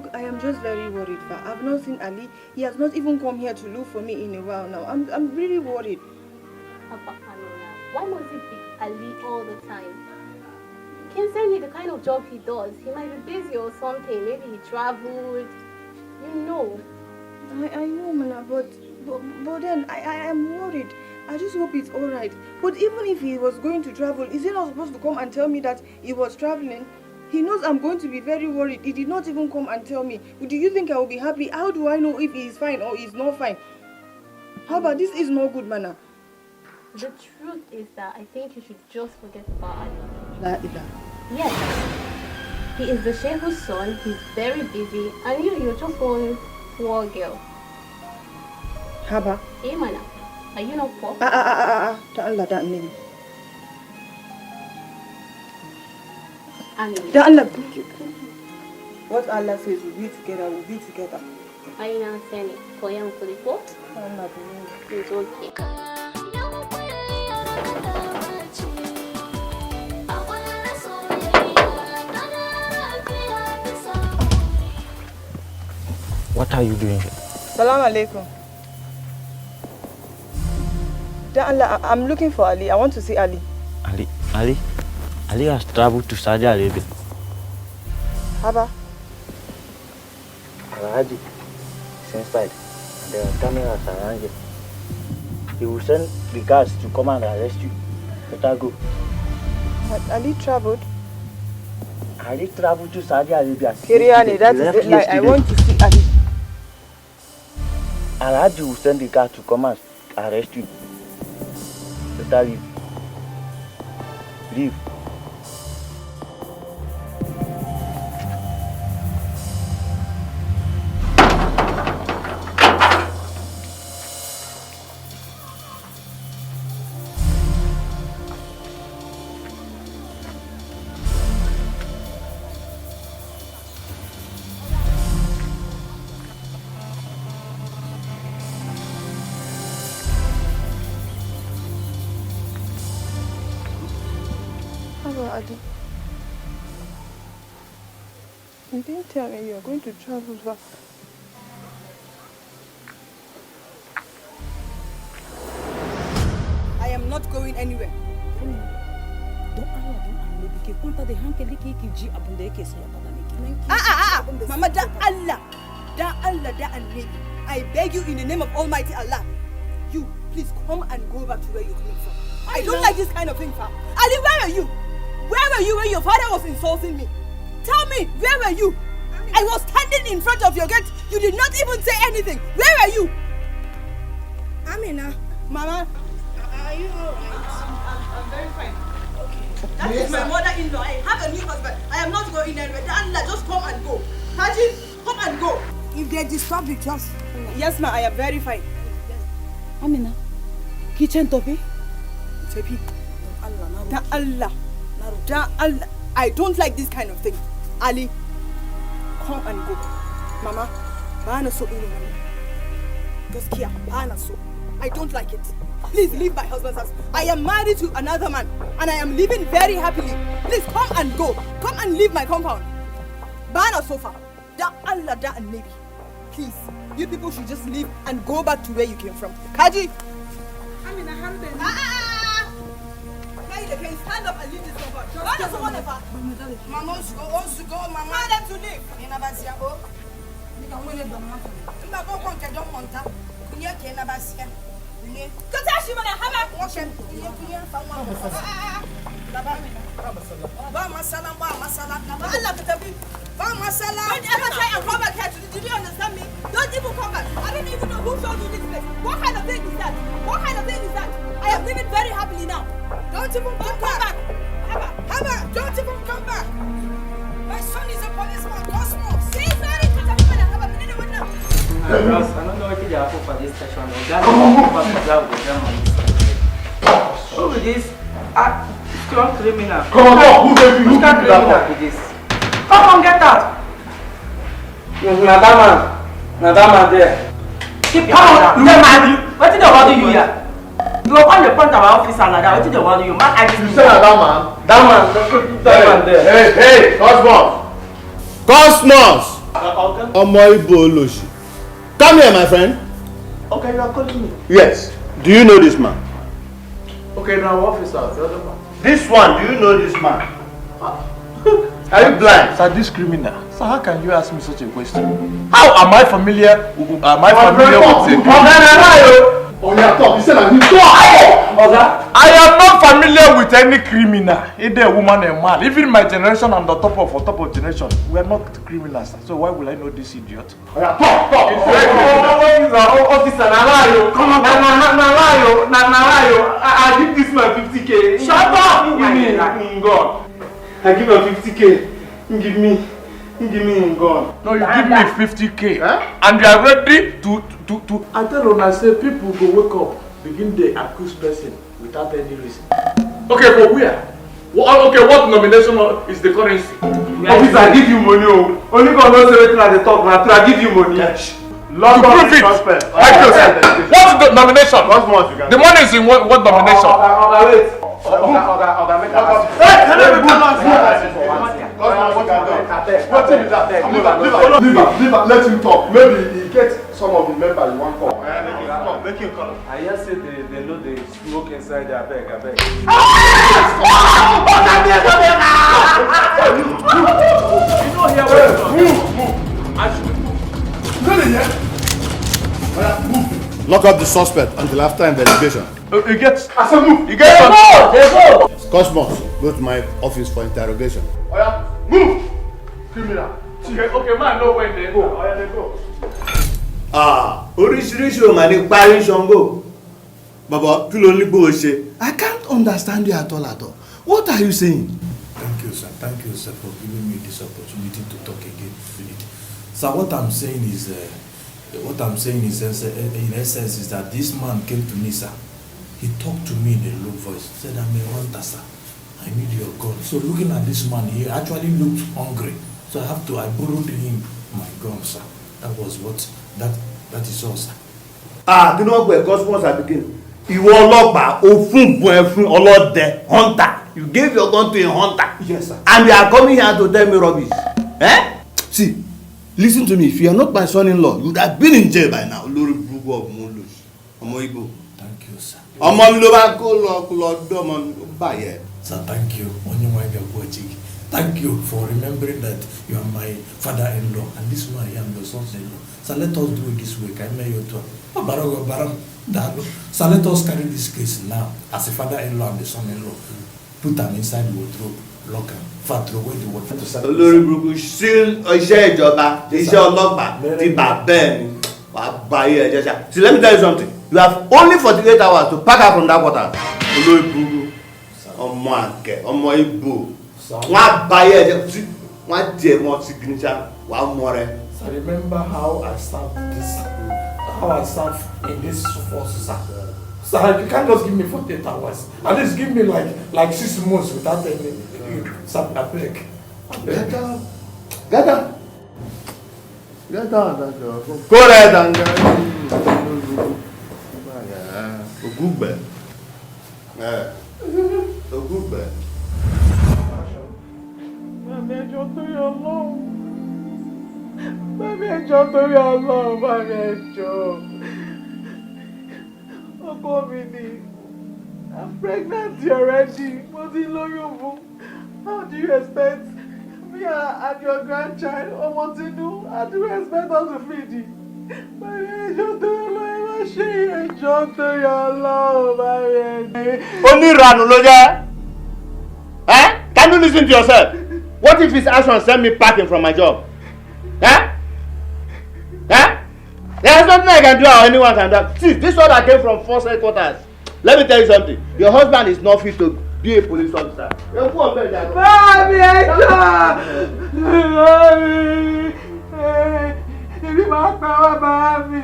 Look, I am just very worried, Fa. I've not seen Ali. He has not even come here to look for me in a while now. I'm really worried. Why must it be Ali all the time? Can send me the kind of job he does. He might be busy or something. Maybe he traveled. You know. I know, Mana, but then I am worried. I just hope it's alright. But even if he was going to travel, is he not supposed to come and tell me that he was traveling? He knows I'm going to be very worried. He did not even come and tell me. Do you think I will be happy? How do I know if he is fine or he's not fine? How about this is not good, Mana? The truth is that I think you should just forget about Ali. La ilaha. Yes. He is the Sheikh's son. He's very busy. And you're just one poor girl. Haba. Hey, Mana. Are you not poor? Allah, that name. Allah. What Allah says, we'll be together, we'll be together. Are you not saying it? Koyam Kuliko? It's okay. What are you doing here? Salam alaikum. Allah, I'm looking for Ali. I want to see Ali. Ali has traveled to Saudi Arabia. Haba. Raji is inside. There are cameras around here. He will send the guards to come and arrest you. Better go. But Ali traveled? Ali traveled to Saudi Arabia. Kiriani, that is it. Like, I want to see Ali. Raji will send the guards to come and arrest you. Better leave. Leave. Adi, you didn't tell me you are going to travel far. I am not going anywhere. Mama, da Allah, I beg you in the name of Almighty Allah. You, please come and go back to where you're coming from. I don't like this kind of thing, fam. Ali, where are you? Where were you when your father was insulting me? Tell me, where were you? I was standing in front of your gate. You did not even say anything. Where were you? Amina. Mama. Are you alright? I'm very fine. Okay. That is my mother-in-law. I have a new husband. I am not going anywhere. Allah, just come and go. Haji, come and go. If they disturb you, just... Yes, ma, I am very fine. Amina. Kitchen topi? Topi. Allah. I don't like this kind of thing. Ali, come and go. Mama, bana so gaskiya bana so. I don't like it. Please leave my husband's house. I am married to another man and I am living very happily. Please come and go. Come and leave my compound. Bana sofa. Da Allah, da and Nabi. Please, you people should just leave and go back to where you came from. Kaji. Amina, how do they Can stand up and leave this compound. What does one ever? Mama wants to go, Mama. Tell them to leave. You never see a book. You can win it, don't want to. You don't want to. You never see a Because I should have a watch him. You Whenever I come back here, did you understand me? Don't even come back. I don't even know who showed you this place. What kind of thing is that? What kind of thing is that? I am living very happily now. don't even come back. Haba, don't even come back. My son is a policeman, Cosmos. See, sorry, because I'm going to have a minute with them. Ross, I don't know what you are for this session. Who is this? Strong criminal. Come on, who gave you? Which kind of criminal is this? Come on, get out! Madama there. Keep your hand. What did they want you here? You are on the front of our office and what did they want you? You said that man there. Hey, Cosmos! Cosmos! Omo Igbo Oloshi. Come here, my friend. Okay, you are calling me. Yes. Do you know this man? Okay, now officer, the other man. This one, do you know this man? Are you blind? Sir, this criminal. Sir, how can you ask me such a question? How am I familiar? With Oh, yeah, talk. You said that you I am not familiar with any criminal, either a woman or a man. Even my generation and the top of generation, we are not criminals. So why will I know this idiot? Oh, yeah, talk. Officer, come on, I give this man 50k. Shut up! God. I give him 50k. Give me gun. No, you give me 50k. And you are ready to and tell them I say people go wake up, begin the accuse person without any reason. Okay, but where? Okay, what nomination is the currency? Officer, I give you money. Only God knows everything at the top. I give you money. Yes. To prove it. What's the nomination? What's more you can the money is in what nomination? Wait. Let him talk. Maybe he gets some of the members you want to call. Make him call. I just said they know they smoke inside their bag. I beg. Lock up the suspect until after investigation. You get. I said move. You get. Go. Cosmos, go to my office for interrogation. Oh yeah, move. Criminal. Okay, man, know when they go. Oh yeah, they go. Oríṣiríṣi o ma ní parí Ṣàngó. Baba, kí ló ní bó ṣe? I can't understand you at all. What are you saying? Thank you, sir. Thank you, sir, for giving me this opportunity to talk again. Sir, what I'm saying is, in essence, is that this man came to me, sir. He talked to me in a low voice. He said, "I'm a hunter, sir. I need your gun." So looking at this man, he actually looked hungry. So I borrowed him my gun, sir. That is all, sir. Do not go Cosmos again. Ìwọ ọlọ́pàá, o fún bun ẹ fún ọlọ́dẹ, hunter. You gave your gun to a hunter. Yes, sir. And you are coming here to tell me rubbish. See, listen to me. If you are not my son-in-law, you would have been in jail by now. Olórí burúkú of Molos. Ọmọ Igbo. Thank you, sir. Ọmọ mi ló bá kó lọ dọ́mọ báyẹ̀. Sir, thank you. Thank you for remembering that you are my father-in-law and this one I am your son-in-law. So let us do it this way. So let us carry this case now as a father-in-law and the son-in-law. Put them inside the wardrobe, lock them, throw away the water. Olórí burúkú sí iṣẹ́ ìjọba, iṣẹ́ ọlọ́pàá ti bà bẹ́ẹ̀ ni wàá bá yé ẹ̀jẹ̀ ṣá. See, let me tell you something. You have only 48 hours to pack out from that water. Olórí burúkú, ọmọ àgẹ̀, ọmọ Igbo. Wọ́n á bá yé ẹ̀jẹ̀ sí, wọ́n á jẹ wọn sí gínísà, wàá mọ rẹ. So remember how I served in this force, sir. So you can't just give me 48 hours. At least give me like 6 months without any break. Get down. Go ahead and Ogugbe. Ogugbe. Mami ẹjọ́ torí Ọlọ́run. Mami ẹjọ́ torí Ọlọ́run. Mami ẹjọ́. Ọkọ mi ni. I'm pregnant already. Mo ti lóyún fún. How do you expect me and your grandchild, Omotinu, how do you expect us to feed you? Mami ẹjọ́ torí Ọlọ́run. Ẹ má ṣe ẹjọ́ torí Ọlọ́run. Mami ẹjọ́. Onírànù ló jẹ́. Can you listen to yourself? What if his action send me packing from my job? There's nothing I can do or anyone can do. See, this one that came from force headquarters. Let me tell you something. Your husband is not fit to be a police officer. Mami ẹjọ́! Ibi máa pa wá mami.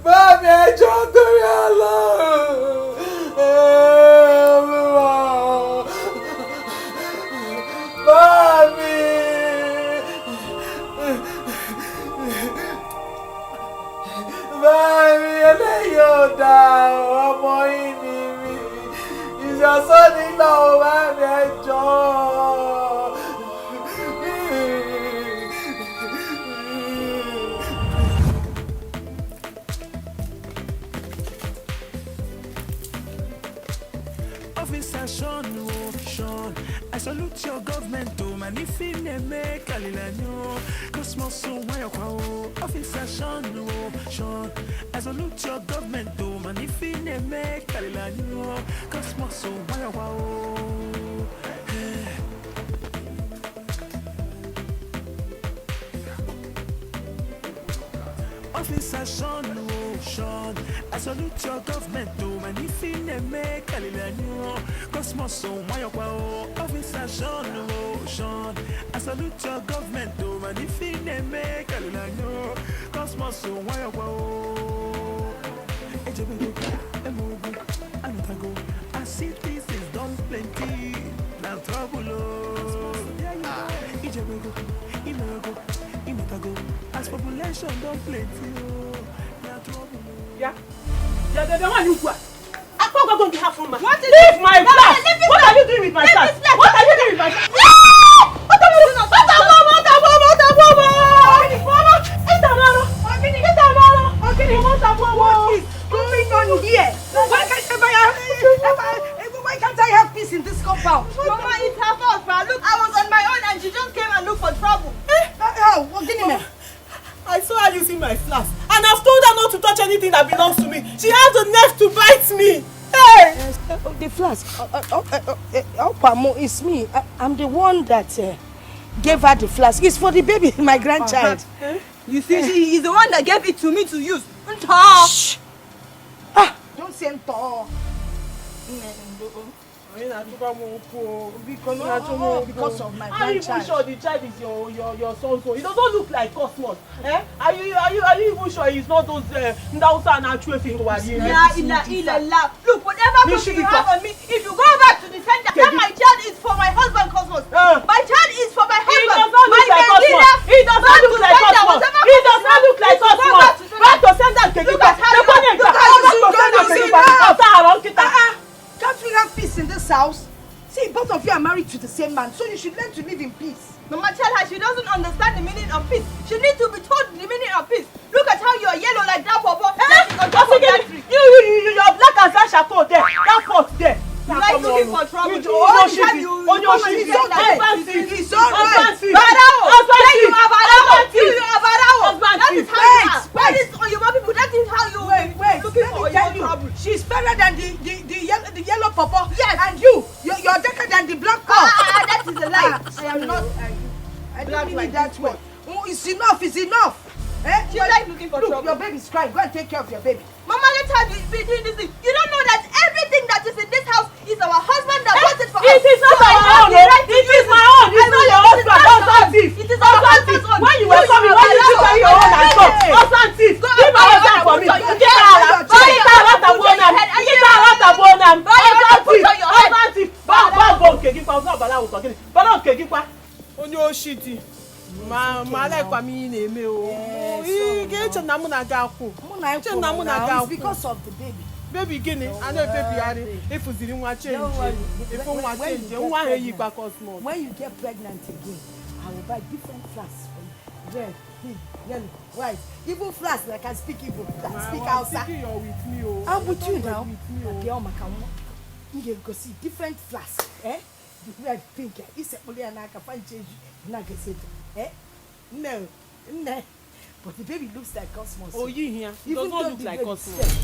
Mami ẹjọ́ torí Ọlọ́run. Mami. Mami eléyìí ò dáa ọmọ yìí ni mi. Ìṣàsọ́ nílò mami ẹjọ́. salute your government to manifine make alilanyo. Cosmos so why officer Sean. I salute your government to manifine make alilanyo. Cosmos so why Officer Sean, I salute your government to manifine make alilanyo. Cosmos so why Officer Sean, I salute your government to manifine make alilanyo. Cosmos so why I see this is done plenty. Now trouble. As population don't plenty. Yeah, the one you got. I thought we're going to have fun. What is leave my flat? What are you doing with my flat? What are you doing with my flat? Why can't I have peace in this compound? Mama, it's her fault, ma. Look, I was on my own and she just came and looked for trouble. How? I saw her using my flask and I've told her not to touch anything that belongs to me. She has the nerve to bite me. Hey! The flask. It's me. I'm the one that gave her the flask. It's for the baby, my grandchild. You see, she is the one that gave it to me to use. Shh! Don't say Nto. Because of my grandchild. I'm even sure the child is your son. So he doesn't look like Cosmos. Eh? Are you even sure he's not those Ndausa and Achuefi to Look, whatever question you have on me, if you go back to the center, that my child is for my husband Cosmos. My child is for my husband. He does not look like Cosmos. He does not look like Cosmos. Back to center, Can't we have peace in this house? See, both of you are married to the same man, so you should learn to live in peace. Mama, tell her she doesn't understand the meaning of peace. She needs to be told the meaning of peace. Look at how you're yellow like that, Papa. You're black as that chateau there. That pot there. You like looking for trouble. It's alright. She's fairer than the yellow pawpaw. Yes. And you're darker than the black pawpaw. That is a lie. I am not. I don't mean it that way. It's enough. It's enough. She like looking for trouble. Your baby's crying. Go and take care of your baby. Mama, let her be doing this thing. You don't know that everything that is in this house is our husband that wants it for us. It is not my own. It is my own. It's not your husband. Husband thief. It is our husband's own. When you were coming, why did you carry your own and go? Husband thief. Give my husband for me. Get her out. Husband thief. Onye oshiti. Ma like kwa mi na-eme o. It's because of the baby. Baby gini, I know baby ari. If uziri nwa change. If nwa change, nwa he yi kwa Cosmos. When you get pregnant again, I will buy different flasks for you. Red, pink, yellow, white. Even flasks that can speak Igbo, that speak Hausa. You're with me o. I'm with you now. You go see different flasks, eh? The red, pink, it's a poliana can find change. Eh? No. But the baby looks like Cosmos. Oh, you here? He does not look like Cosmos.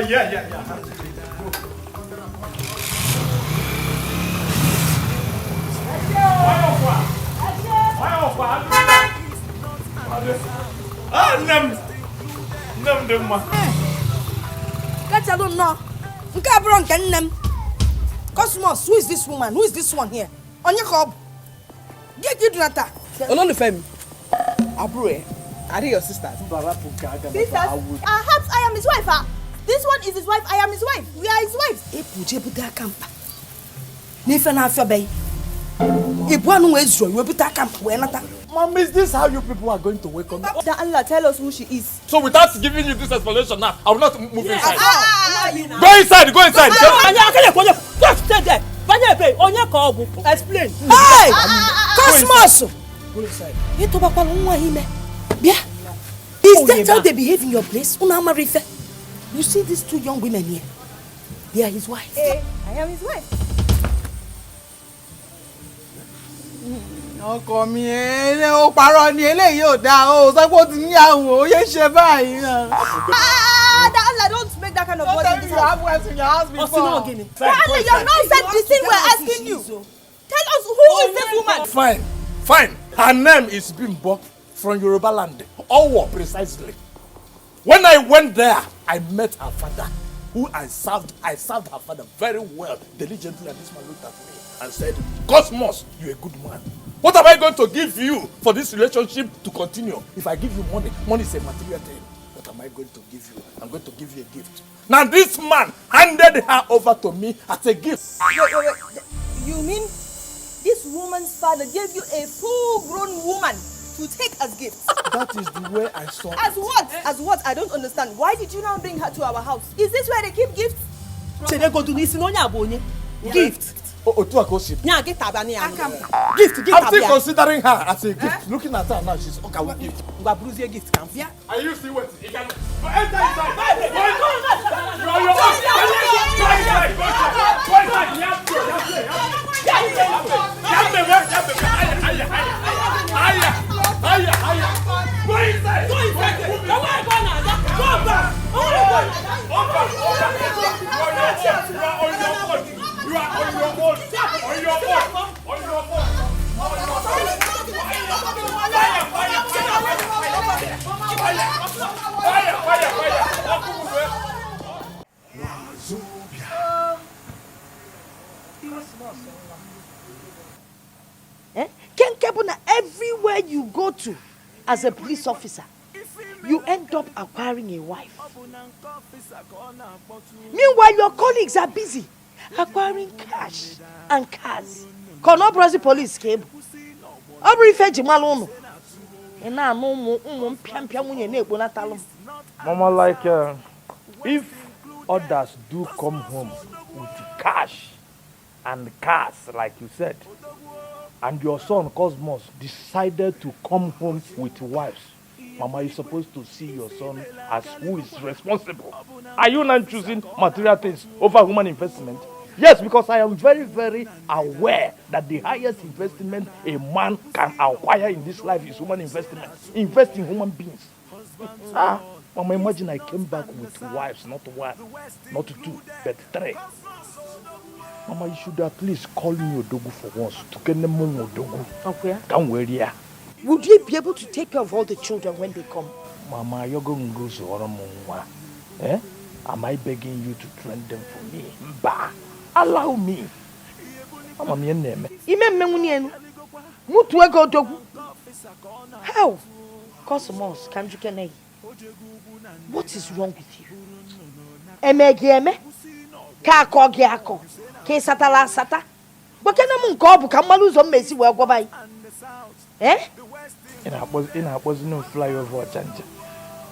Yeah. Let alone no. Nke abụrụ nke nne m. Cosmos, who is this woman? Who is this one here? Onye Kob. Get you Donata. Ololufemi. Abure. Are they your sisters? Sisters? Perhaps I am his wife. This one is his wife. I am his wife. We are his wives. Epuje buta kampa. Nife na afia bay. Ibu anu ezro, we buta kampa we nata. Mom, is this how you people are going to wake up? Allah, tell us who she is. So without giving you this explanation now, I will not move inside. Go inside, go inside. Just stay there. Explain. Hey! Cosmos! Go inside. Is that how they behave in your place? You see these two young women here? They are his wife. Hey, I am his wife. Ọkọ mi ó parọ́ ni eléyìí ò dáa ó sọ pé ó ti níyàwó ó yé ṣe báyìí náà. Allah, don't make that kind of voice in this house. In your house before. Allah, you have not said the thing we're asking you. Tell us who is this woman? Fine. Her name is Bimbo from Yoruba land. Owo precisely. When I went there, I met her father, who I served her father very well, diligently, and this man looked at me and said, Cosmos, you're a good man. What am I going to give you for this relationship to continue? If I give you money is a material thing. What am I going to give you? I'm going to give you a gift. Now this man handed her over to me as a gift. Wait. You mean this woman's father gave you a full-grown woman to take as gifts? That is the way I saw it. As what? As what? I don't understand. Why did you now bring her to our house? Is this where they keep gifts? Gift. Gift. I'm still considering her as a gift. Looking at her now, she's okay with gift. Gift. Are you still waiting? You can enter inside. You are your own. Go inside. You are on your own. Everywhere you go to as a police officer, you end up acquiring a wife. Meanwhile, your colleagues are busy acquiring cash and cars. Konobrazi police came. Mama, like if others do come home with cash and cars, like you said, and your son Cosmos decided to come home with wives, Mama, you're supposed to see your son as who is responsible. Are you not choosing material things over human investment? Yes, because I am very, very aware that the highest investment a man can acquire in this life is human investment. Invest in human beings. Mama, imagine I came back with wives, not one, not two, but three. Mama, you should at least call me Odogu for once. To get them more Odogu. Okay. Come where here. Would you be able to take care of all the children when they come? Mama, you're going to go to Oromonwa. Eh? Am I begging you to train them for me? Bah! Allow me. Mama, my name. How? Cosmos, Kanjukene. What is wrong with you? Emegeme? Kako giako. Ke satala sata. Bokena munkobu kamaluzo mesi we gwabai. Eh? I was no flyover chanja.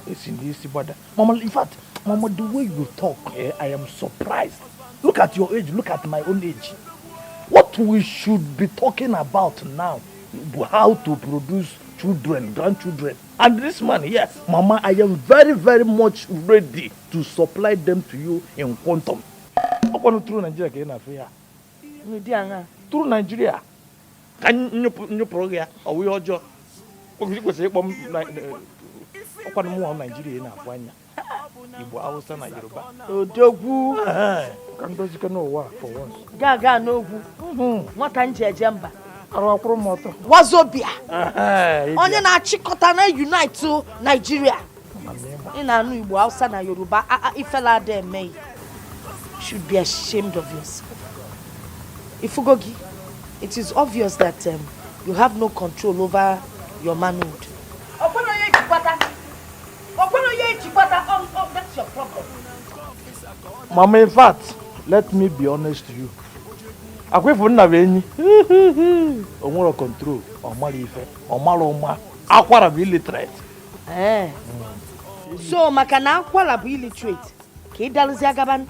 It's in this border. Mama, in fact, Mama, the way you talk, I am surprised. Look at your age, look at my own age. What we should be talking about now, how to produce children, grandchildren. And this man, yes, Mama, I am very, very much ready to supply them to you in quantum. I want to through Nigeria again after through Nigeria. Can you program or we all job? Nigeria in Afanya. Igbo Hausa na Yoruba. Odogu. Can know what for once. Gaga no gu. Nwata nje jemba. Arakuru moto. Wazobia. Onye na chikota na unite to Nigeria. Ina anu Igbo Hausa na Yoruba. Ifela dey me. Should be ashamed of yourself. Ifugogi, it is obvious that you have no control over your manhood. That's your problem. Mama, in fact, let me be honest to you. I go for Naveni. Omo control, Omar Ife, Omar Oma, Aquara be illiterate. So, Makana Aquara be illiterate. Kidal Zagaban.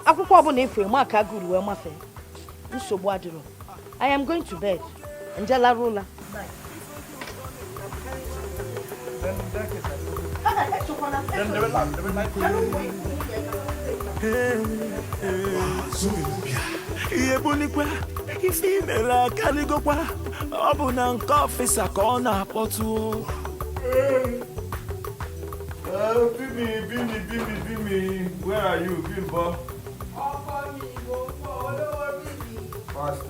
Akuko Bonefe, Maka good, well, my friend. I am going to bed. Angela Rola. Yebunikwa ifimela kaligokwa obuna nkofisa kona potu. Bimi, where are you, Bimbo? Fast,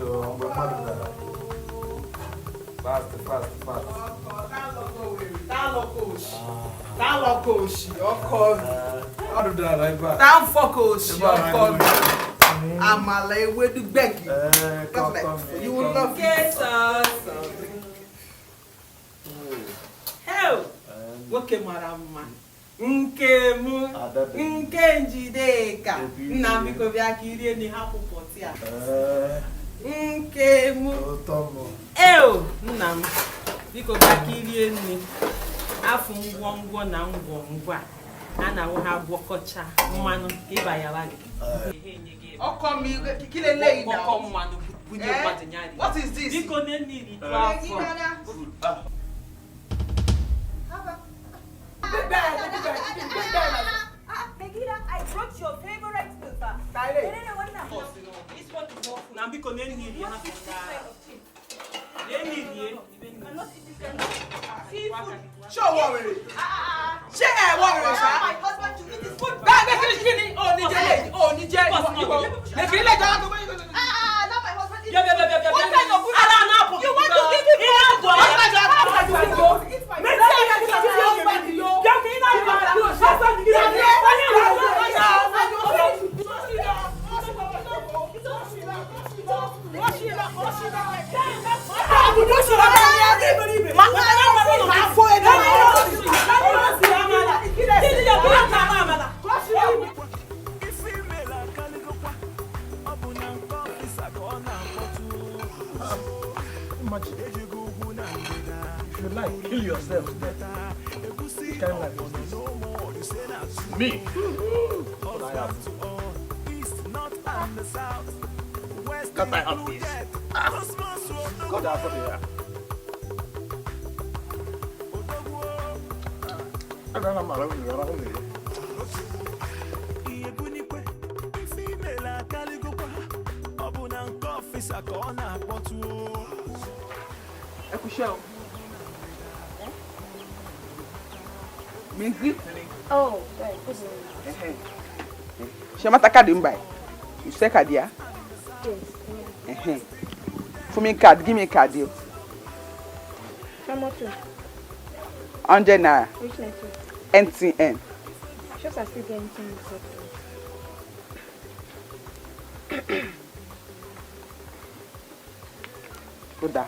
Amala, where do beg you? You will not get hell. What came around? Nkemu Nkenjideka Namiko Vyakiri ni hapo potia Nkemu Nam Biko Vyakiri ni afu ngwongwo na ngwongwa ana wo ha gwokocha mmanu iba ya wagi okomi kile lay now okom mmanu bunye kwatanyari. What is this? Biko ne ni twafo Megida, I brought your favorite silver. This one is more food. Nambiko ne ni You cannot eat this kind of seafood. Show worry. Share worry, My husband to eat this food. Oh, Nigerian. Oh, Nigerian. Not my husband. What kind of food? You want to give him If you like, kill yourself. Kind of like me. What I have. Cut my hand, please. Cut that from here. I don't know what I'm doing. Oh, right. Shamata card in by. You say card, yeah? Yes. For me card, give me a card deal. How much? 100 naira. Which network? NTN. Shops are still getting things. Good da.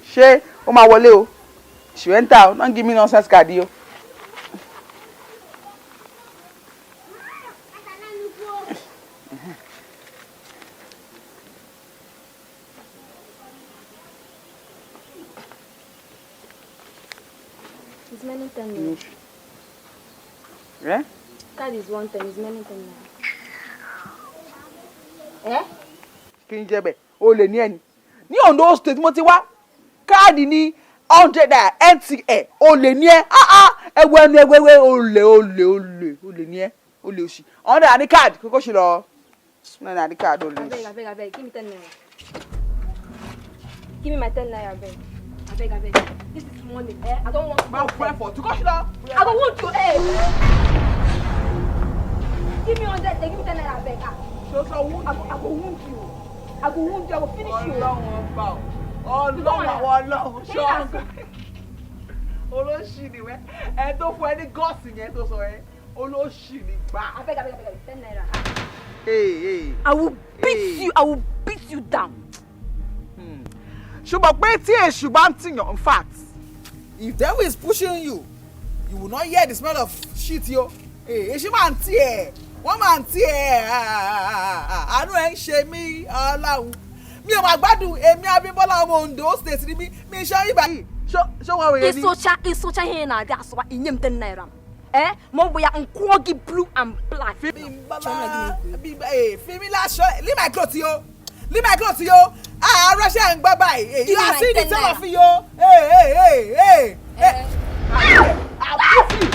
She, o ma wọlé o. She went out. Don't give me nonsense card yo. It's many 10 minutes. Yeah? Card is 110, it's many 10 minutes. Eh? Kí n jẹ́ bẹ́ẹ̀, o lè ní ẹni. Ní Ondo State mo ti wá. Káàdì ní 100 naira NTA. O lè ní ẹ. Ẹwẹ́ o lè ní ẹ. O lè òṣì. 100 naira ní káàdì kókó ṣe lọ. 100 naira ní káàdì o lè òṣì. Abeg, give me 10 naira. Give me my 10 naira, abeg. Abeg. This is money. I don't want to. Máa fún ẹ fọ̀ tí kò ṣe lọ. I don't want to. Give me 100. Give me 10 naira, abeg. I go wound you. I will finish you. Ọlọ́run àwọn ọlọ́run ṣọ́ọ̀gù. Olóṣì ni wẹ́. Ẹ tó fún ẹ ní gọ́ọ̀sì yẹn tó sọ ẹ. Olóṣì ni gbà. Abeg, 10 naira. Hey. I will beat you. I will beat you down. In fact, if devil is pushing you, you will not hear the smell of shit, yo. Hey, she man tear. One man tear. I know ain't shame me. Allah. Me and my badu, me Abimbola Ondo State. Me show you by. Show what we. It's so here now. That's why in them naira. Mo boya nkwogi blue and black. Hey, last show. Leave my clothes, yo. Russia and bye-bye. You are seeing the tell of you. Hey. I'll put you.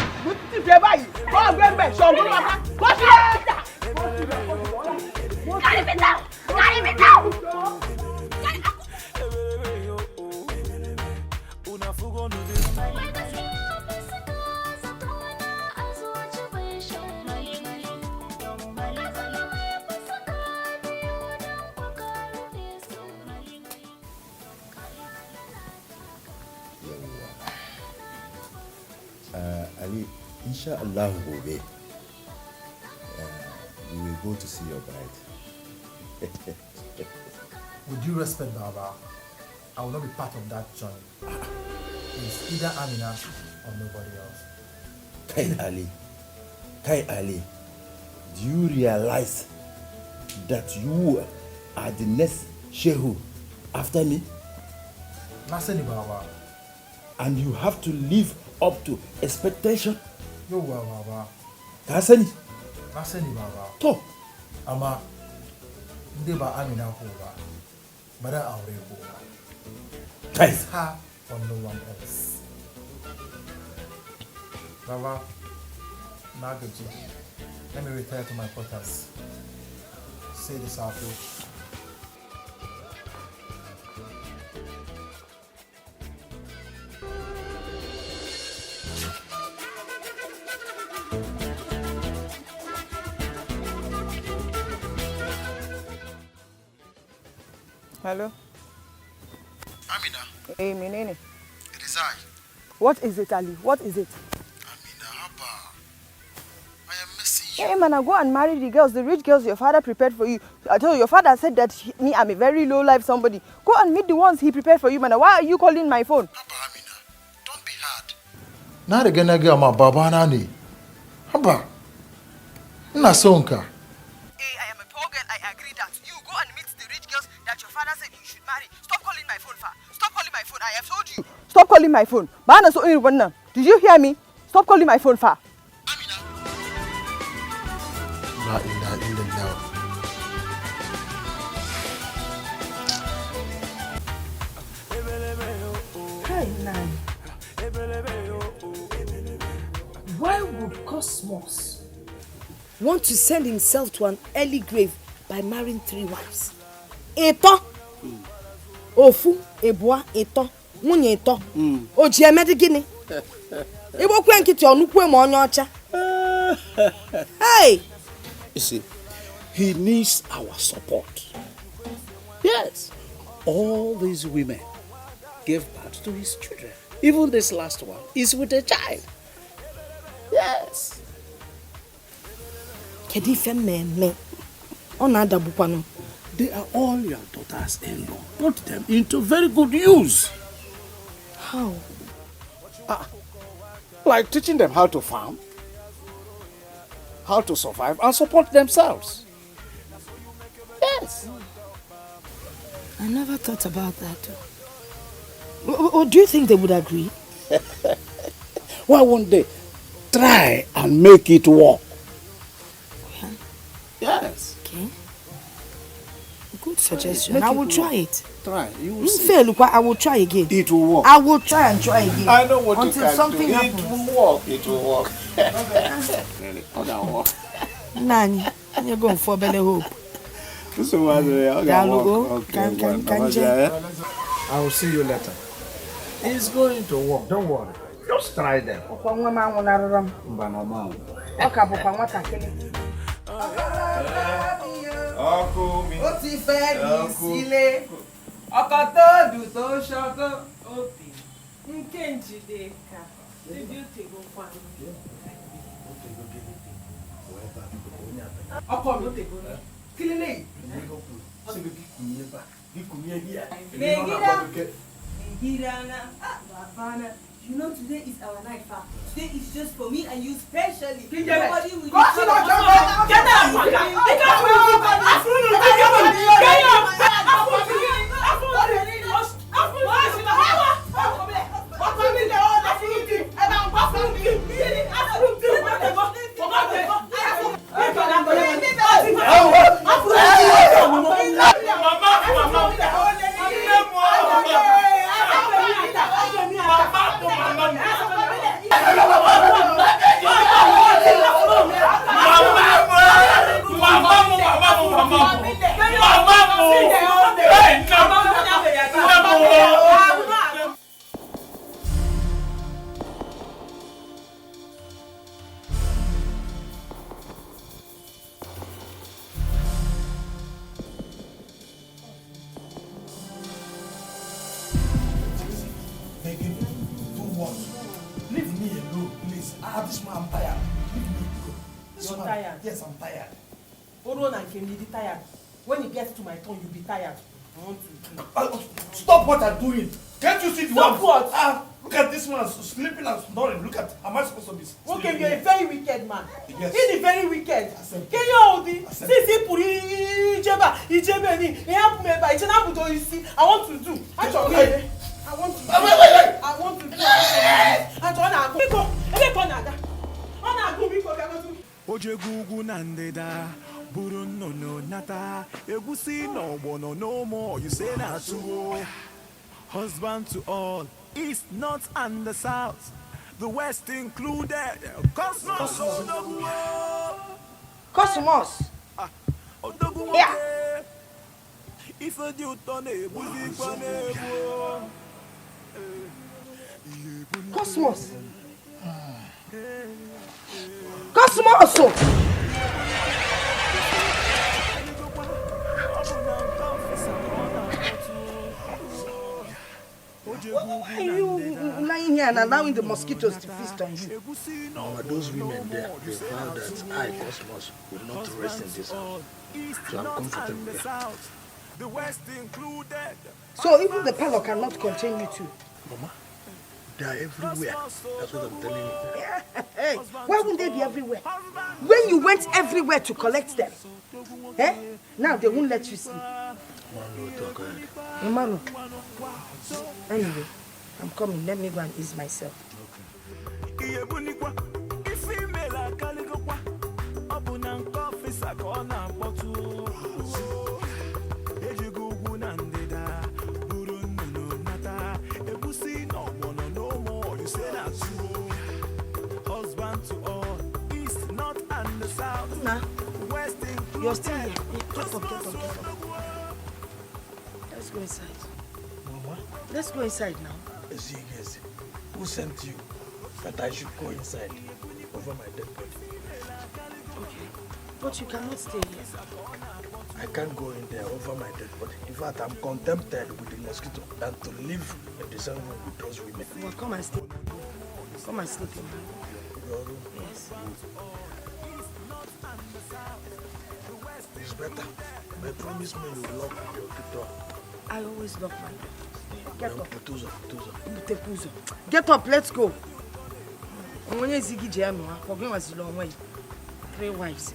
If you're by, go and get back. Show me. Carry me down. Ali, inshallah, gobe, we will go to see your bride. With due respect, Baba, I will not be part of that journey. It's either Amina or nobody else. Kai Ali, do you realize that you are the next shehu after me? Naseni Baba. And you have to live up to expectation. Yo, Baba. Naseni Baba. To. Ama, ndeba Amina Hova. Mother Aure Hova. It's her or no one else. Baba, Nagaji, let me retire to my quarters. Say this out. Hello? Amina. Hey, Minene. It is I. What is it, Ali? What is it? Amina, Abba. I am missing you. Hey, man, go and marry the girls, the rich girls your father prepared for you. I told you, your father said that I'm a very low life somebody. Go and meet the ones he prepared for you, man. Why are you calling my phone? Abba, Amina, don't be hard. Na da gana ga ma baba na ne. Haba. Ina son ka. Hey, I am a poor girl. I agree that. You go and meet the rich girls that your father said you should marry. Stop calling my phone, Fa. Stop calling my phone. I have told you. Stop calling my phone. Bana so in. Did you hear me? Stop calling my phone, Fa. Amina. La ilaha illallah. Hi, Nan. Why would Cosmos want to send himself to an early grave by marrying 3 wives? Eto, Ofu, Ebua, Eto, Munye Eto, Oji emedi gini? Ibo kwe nkiti onukwe mo onye ocha. Hey! You see, he needs our support. Yes, all these women gave birth to his children. Even this last one is with a child. Yes. Kedife me. Ona adabukwanu. They are all your daughters-in-law. Put them into very good use. How? Like teaching them how to farm, how to survive and support themselves. Yes. I never thought about that. Do you think they would agree? Why won't they try and make it work? Yeah. Yes. Okay. Good suggestion. I will try it. Try. You will see. Fail, I will try again. It will work. I will try and try again. I know what until you can something do. happens. It will work. It will work. Really? Oh, that will work. Nani, you're going for better hope. So, I will see you later. It's going to work. Don't worry. Just try them. Ó ti fẹ́ mi sílé, ọkọ tó dùn tó ṣọkọ òbí nke njide ka níbi ó tego kwanu. You know, today is our night, Fa. Today is just for me and you specially. Nobody will Yes, I'm tired. Oro and Kenny tired. When it gets to my turn, you'll be tired. I want to Stop what I'm doing. Can't you see the Stop one? what? Look at this man sleeping and snoring. Look at, am I supposed to be sleeping? Okay, you're a very wicked man. Yes. He's very wicked. Can you hold it? See, Puri, Ijebe, I want to do. I want to do. Ojegugu nandeda, buru no nata, egusi no bono no more. You say na true. Husband to all, east, north, and the south, the west included. Cosmos, Cosmos. Yeah. If a duty Cosmos. Cosmos. Why are you lying here and allowing the mosquitoes to feast on you? Mama, those women there, they vowed that I, Cosmos, will not rest in this house. So I'm comfortable here. The west included. So even the parlor cannot contain you too? Mama, they are everywhere. That's what I'm telling you. Hey, why wouldn't they be everywhere? When you went everywhere to collect them, now they won't let you sleep. Manu, anyway, I'm coming. Let me go and ease myself. Nah, you're still here. Get up. Let's go inside. Mama? Let's go inside now. Yes. Who sent you that I should go inside over my dead body? Okay, but you cannot stay here. I can't go in there over my dead body. In fact, I'm contented with the mosquito than to live in the same room with those women. Well, come and stay. Come and sleep in my room. Your room? Yes. It's better. But promise me you lock your door. I always lock my door. Get up. Putuzo. Get up, let's go. 3 wives.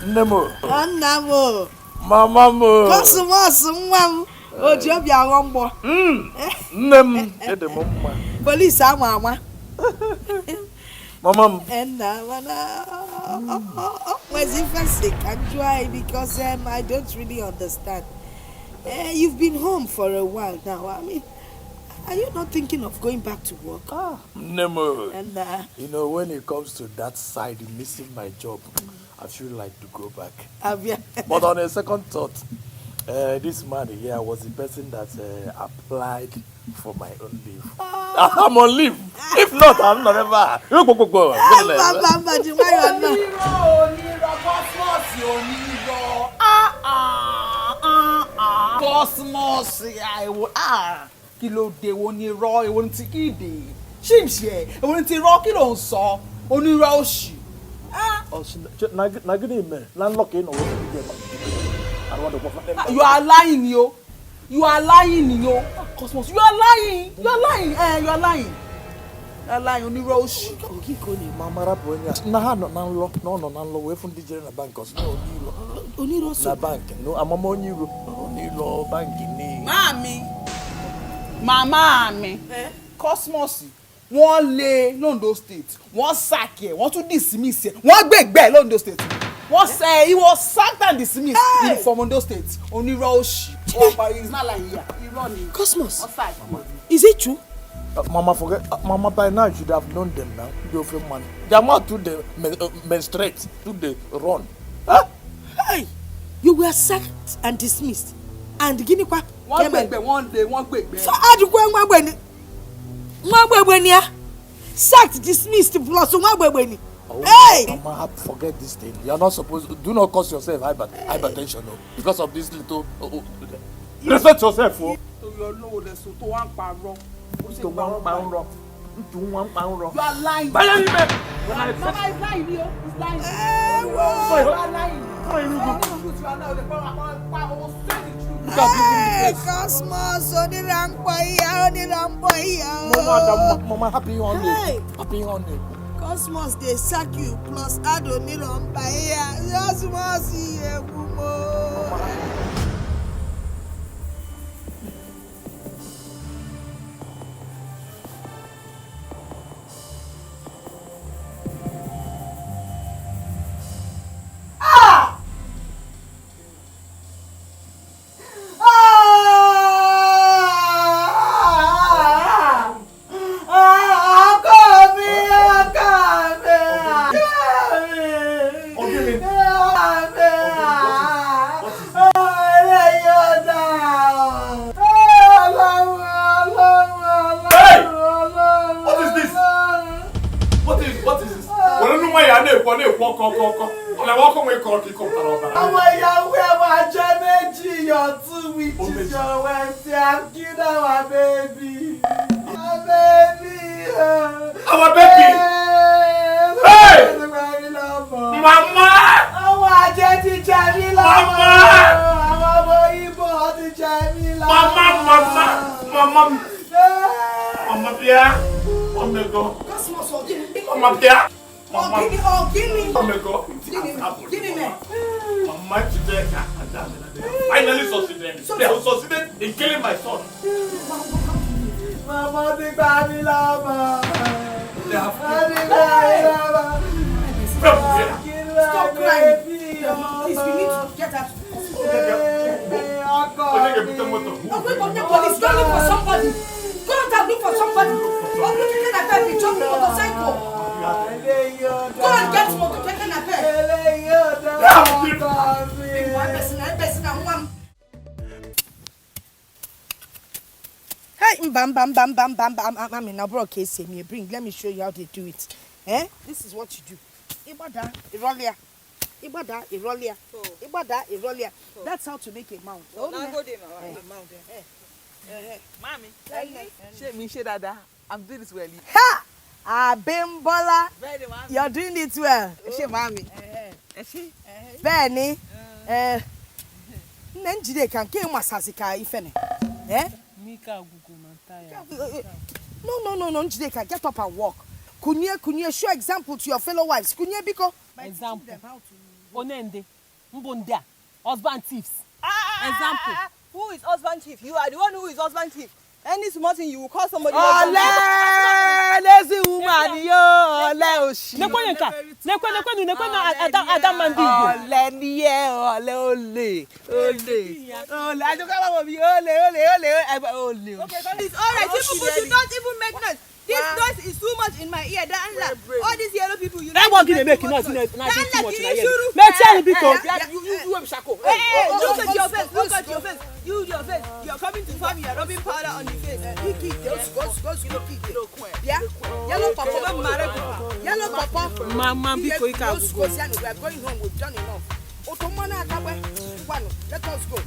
Nemo. Namo. Mama mo. Cosmos, mom. Oh, job ya wombo. Nem. Ede mama. Police, mama. Mama. And was even sick and dry because I don't really understand. You've been home for a while now. I mean, are you not thinking of going back to work? No. And you know, when it comes to that side, missing my job, I feel like to go back. But on a second thought, this man here was the person that applied for my own leave. I'm on leave. If not, I'm not ever. Cosmos, I will kilo de woni ro e woni ti ide. Shimshie, e woni ti ro kilo nso. Oni ro oshi. Na gini me, landlock in or You are lying, yo. You are lying, yo. Cosmos, you are lying. You are lying. You are lying. You are lying. Oni ro oshi. Mama rap when ya. Na no we from Nigerian bank cause no Oni ro na bank. No, I'm oni ro bank ni. Mama mi. Cosmos. Wọ́n lé Londo State. Wọ́n sack ẹ. Wọ́n tún dismiss ẹ. Wọ́n gbẹ̀gbẹ̀ Londo State. Wọ́n say he was sacked and dismissed from Londo State. Only Roshi. It's not like here. Cosmos. Is it true? Mama, forget. Mama, by now you should have known them now. You're from man. They are not to the menstruate, to the run. Huh? Hey, you were sacked and dismissed. And Guinea Quack. One day. So how do you go sacked, dismissed, plus one. Hey! Mama, forget this thing. You are not supposed to. Do not cause yourself hypertension, no, because of this little. Respect yourself, oh. So you know the so to one pound wrong. To 1 pound wrong. To 1 pound wrong. You are lying. Mama is lying, yo. He's lying. You are lying. Hey, Cosmos, only Mama, happy honey. Happy honey. Cosmos, they sack you, plus add on it on by here. Cosmos, finally succeeded. They have succeeded in killing my son. Mama, they got me, Lama. They have Stop crying. Please, we need to get out. Police, go look for somebody. Go and look for somebody. Go and get motor taken at Hey, bam. I'm in a broad case. Bring. Let me show you how they do it. This is what you do. Ibada, Irolia. That's how to make a mount. Oh, now go there, Mommy, she dada. I'm doing this well. Ha! Abimbola. You're doing it well. She mommy. Benny. Nenjide can ke masasika ifene. Mika gugu mantaya. No, Njide can get up and walk. Kunye show example to your fellow wives. Kunye biko. Example. Onende. Mbonda. Husband thieves. Example. Who is husband thief? You are the one who is husband thief. Any small thing you will call somebody. Ole! lazy woman, yo, Leoshi. Nekwenka. Adam Mandi. Ole niye, ole. I don't come over ole. Okay, it's alright. People should not even make noise. This noise is too much in my ear. All these yellow people, you I want to make noise. Make too much. look at your face. Look at your face. Your face. You're coming to farm. You're rubbing powder on the face. Yeah. Yellow papa. Yellow papa. Mama, before you can go. We are going home. We've done enough. Otomana kawe. Let us go.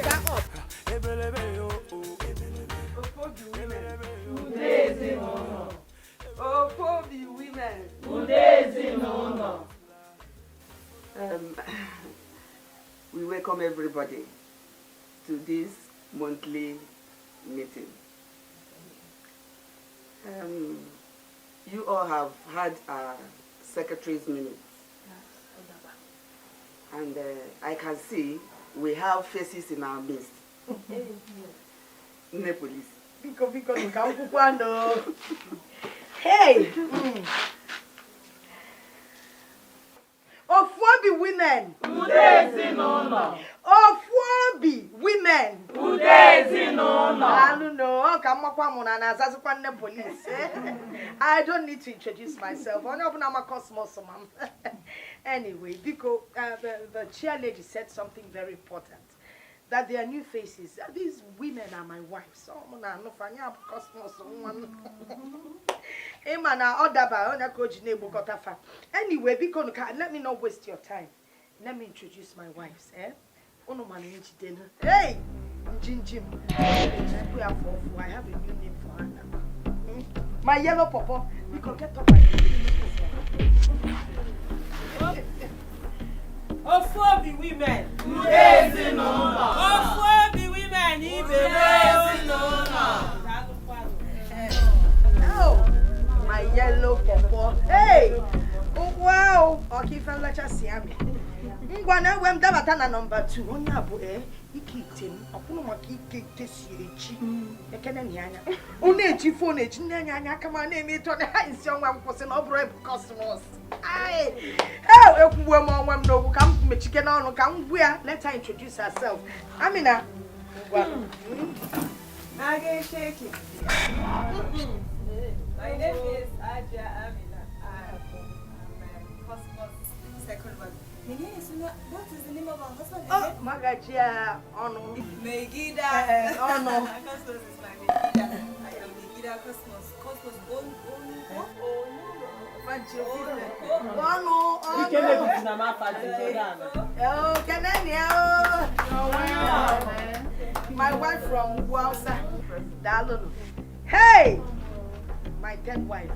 Back up. We welcome everybody to this monthly meeting. You all have had a secretary's minute, and I can see we have faces in our midst. Police. Hey! Ofwabi women! Ofwabi women! Police. I don't need to introduce myself. I'm a cosmos, ma'am. Anyway, because the chair lady said something very important. That they are new faces. These women are my wives. Anyway, because let me not waste your time. Let me introduce my wives. Hey, Jim. I have a new name for her now. My yellow papa. We can get up. Ofwabi women. Ofwabi women. Oh, my yellow papa. Hey. Oh wow. Okay, from la chasiami. Ngwana wem dabatana number 2. Onya bo ikitem. Okuno makike sirichi. Ekene nyanya. Ona echi phone echi nyanya kama na emi to na insi onwa mkwose na obro e customers. Ai. Eh ekuwe mo onwa no ku kam mechike na onu kam bua. Let her introduce herself. Amina. Nage shake it. My name is Aja Amina. I'm Cosmos second one. What is the name of our husband? Oh, Magajia Ono. Megida. Ono. Cosmos is my Megida. I am Megida Cosmos. Cosmos own. My wife from Wausa. Hey! My dead wife.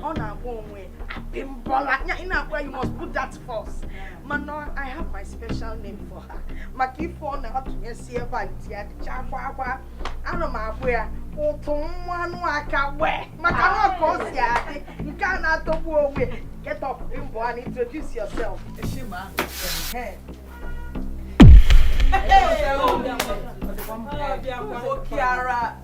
On our own way. You must put that first. Mano, I have my special name for her. Makifo na to see a vantia, chakwa. I don't know where. Otomano akawe. Makano kosia. You cannot go away. Get up, Imbo, and introduce yourself. Shima. Hey. Kiara.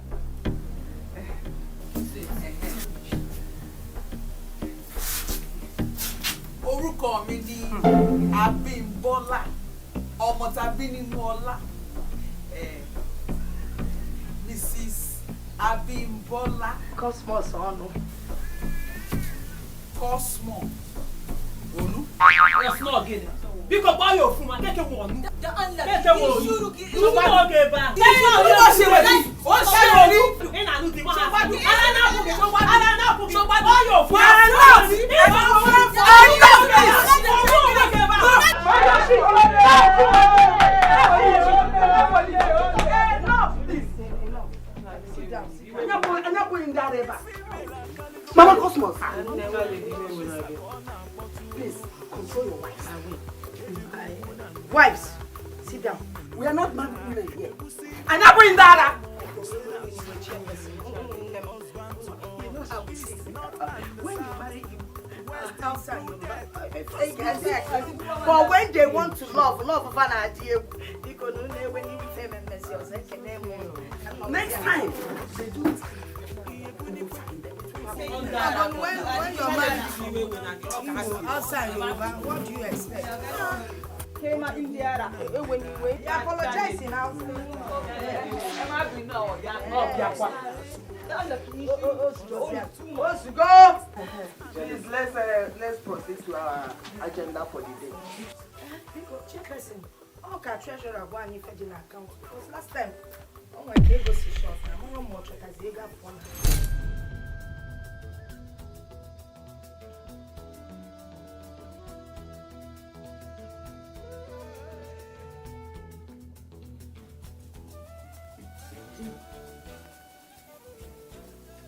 Orúkọ mi ni Abímbọ́lá ọmọ tàbí nínú ọlá Mrs. Abímbọ́lá Cosmos Onu. Cosmos Onu. Yes, no again. Because why you from take one. Take one. You go get back. Mama Cosmos. Please console your wives. Wives, sit down. We are not married women here. And I bring that. When you marry outside, but when they want to love of an idea, when you next time they do it. When you're married outside Yoruba, what do you expect? Came out in the other. When you wait, you apologize in house. Go. Please, let's proceed to our agenda for the day. Chairperson, how can treasurer go and fetch an account? Because last time, oh my day goes to short. I'm not much as they got fun.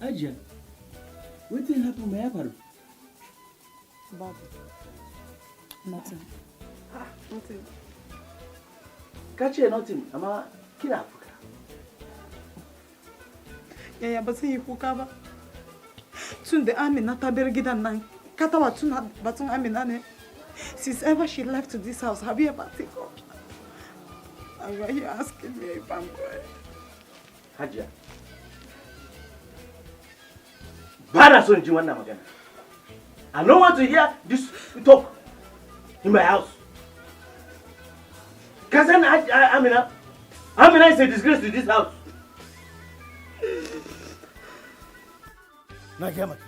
Aja, wetin happen me happen? Nothing. Nothing. Catch nothing. Ama kila Africa. Yeah, but see you kukaba. Soon the army not a bergida nine. Katawa tuna batung army nane. Since ever she left to this house, have you ever taken her? And why are you asking me if I'm going? Haja. Bana so nji wannan magana. I don't want to hear this talk in my house. Cousin Amina is a disgrace to this house. Nagamaki.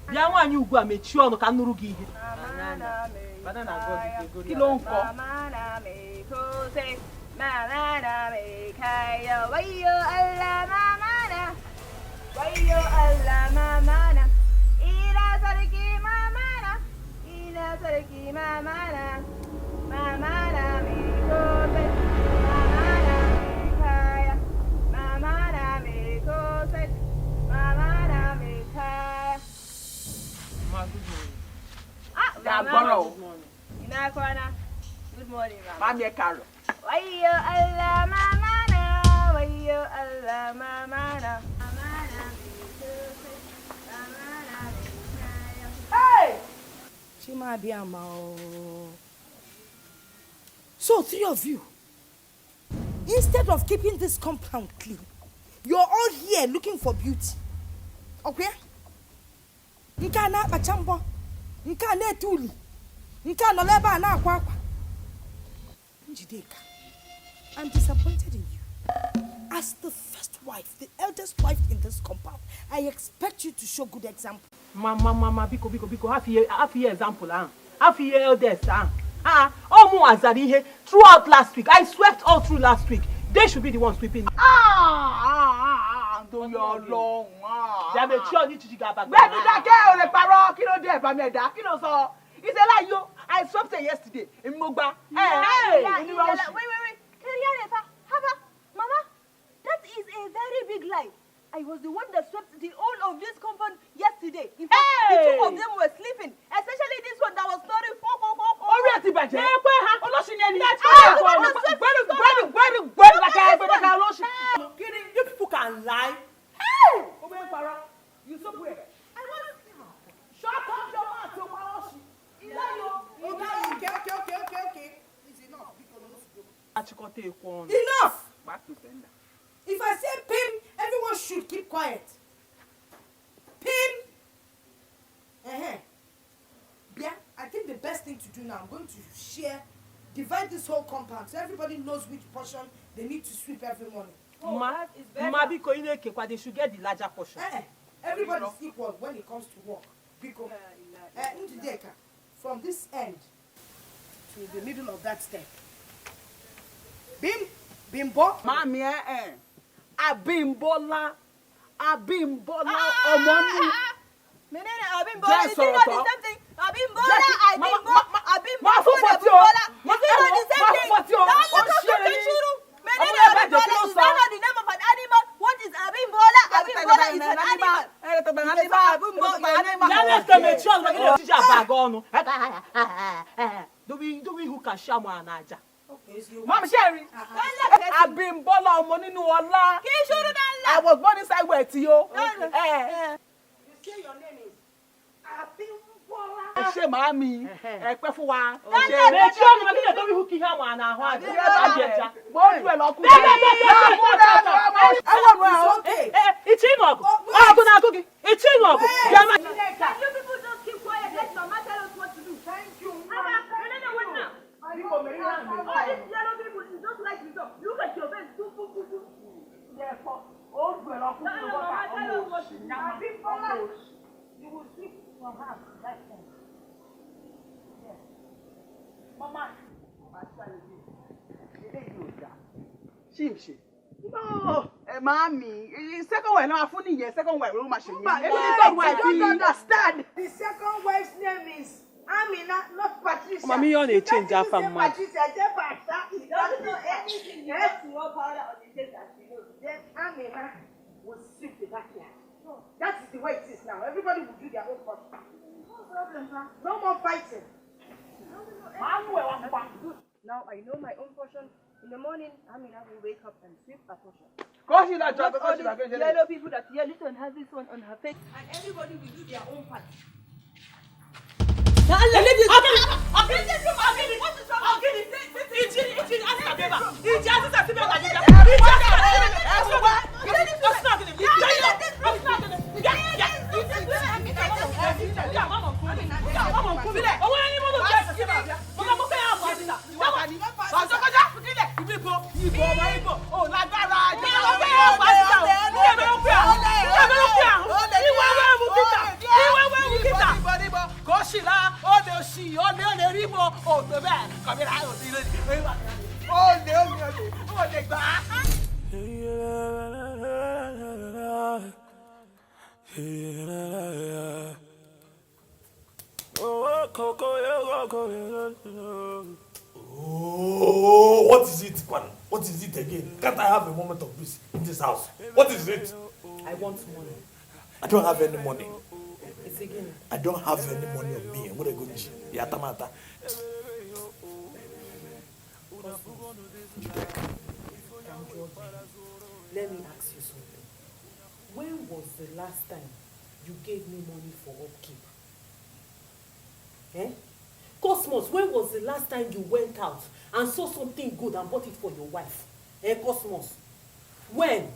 Bia nwanyi ugwu a mechie ọnụ ka nụrụ gị ihe. Kí ló ń kọ? Good morning, Mama. Mami Carol. Wayo Allah mamana, wayo Allah mamana. Hey! Chima Biama. So, three of you, instead of keeping this compound clean, you're all here looking for beauty. Okay? Nka na bachambo, nka na etuli, nka no leba na akwa akwa. Njideka, I'm disappointed in you. As the first wife, the eldest wife in this compound, I expect you to show good example. Mama, biko, half year example, half year eldest, Omu azari here throughout last week. I swept all through last week. They should be the ones sweeping. Don't you long? They may sure need to go back. Where did that girl the parrot? Kilo there, Bameda. Kilo so. It's a lie, yo. I swept it yesterday in Mogba. Hey, wait. Can you hear it? Mama, that is a very big lie. I was the one that swept the whole of this compound yesterday. In fact, the two of them were sleeping, especially this one that was snoring. Already, Baje. You people can lie. Hey! You so weird. Shut up your mouth, your mouth. Okay. It's enough. Back to sender. If I say pim, everyone should keep quiet. Pim. Yeah, I think the best thing to do now, I'm going to divide this whole compound so everybody knows which portion they need to sweep every morning. They should get the larger portion. Everybody's equal when it comes to work. Because from this end to the middle of that step. Bimbo. Mami, Abimbola, Omoni. Abimbola, is it not the same thing? Abimbola, Abimbola, What is Abimbola? Abimbola is an animal. on. Do we who can sham on Naja? Mama Sherry, I've been born on money no Allah. I was born inside where to you. You say your name is Abimbola. She mami, Ekwefuwa. Let's show me the who can have one. It's in up. It's in up. You people just keep quiet. Let your mother tell us what to do. Thank you. All these yellow people is just like this. Look at your face. Therefore, all well off. You will see from her right hand. Yes. Mama. She. No, mommy. Second wife, no, funny. Second wife, no machine. I don't understand. The second wife's name is Amina, not Patricia. Mommy, you only change that from my. Patricia, he doesn't know anything. He has to know powder on the day that she knows. Then Amina will sweep the backyard. That is the way it is now. Everybody will do their own portion. No problem, sir. No more fighting. Now I know my own portion. In the morning, Amina will wake up and sweep her portion. Yellow people that this one has this one on her face, and everybody will do their own part. Oh, what is it, Kwan? What is it again? Can't I have a moment of peace in this house? What is it? I want money. I don't have any money. It's again. I don't have any money on me. What a good Yatamata. Let me ask you something. When was the last time you gave me money for upkeep? Cosmos, when was the last time you went out and saw something good and bought it for your wife? Cosmos, when?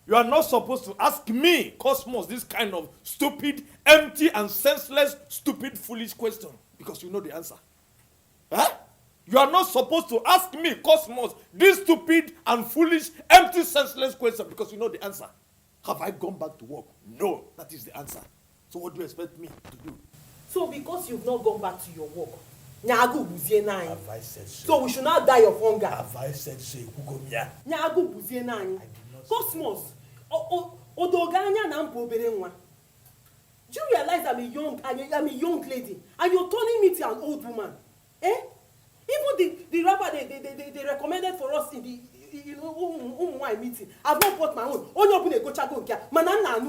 You are not supposed to ask me, Cosmos, this kind of stupid, empty and senseless, stupid, foolish question, because you know the answer. Huh? You are not supposed to ask me, Cosmos, this stupid and foolish, empty, senseless question, because you know the answer. Have I gone back to work? No, that is the answer. So what do you expect me to do? So because you've not gone back to your work, have I said so? So we should not die of hunger. Have I said so? Cosmos, Odoganya na obere nwa. Do you realize I'm a young lady and you're turning me to an old woman? Even the rapper they recommended for us in the meeting, I've not bought my own. Only go chago nkia. Manana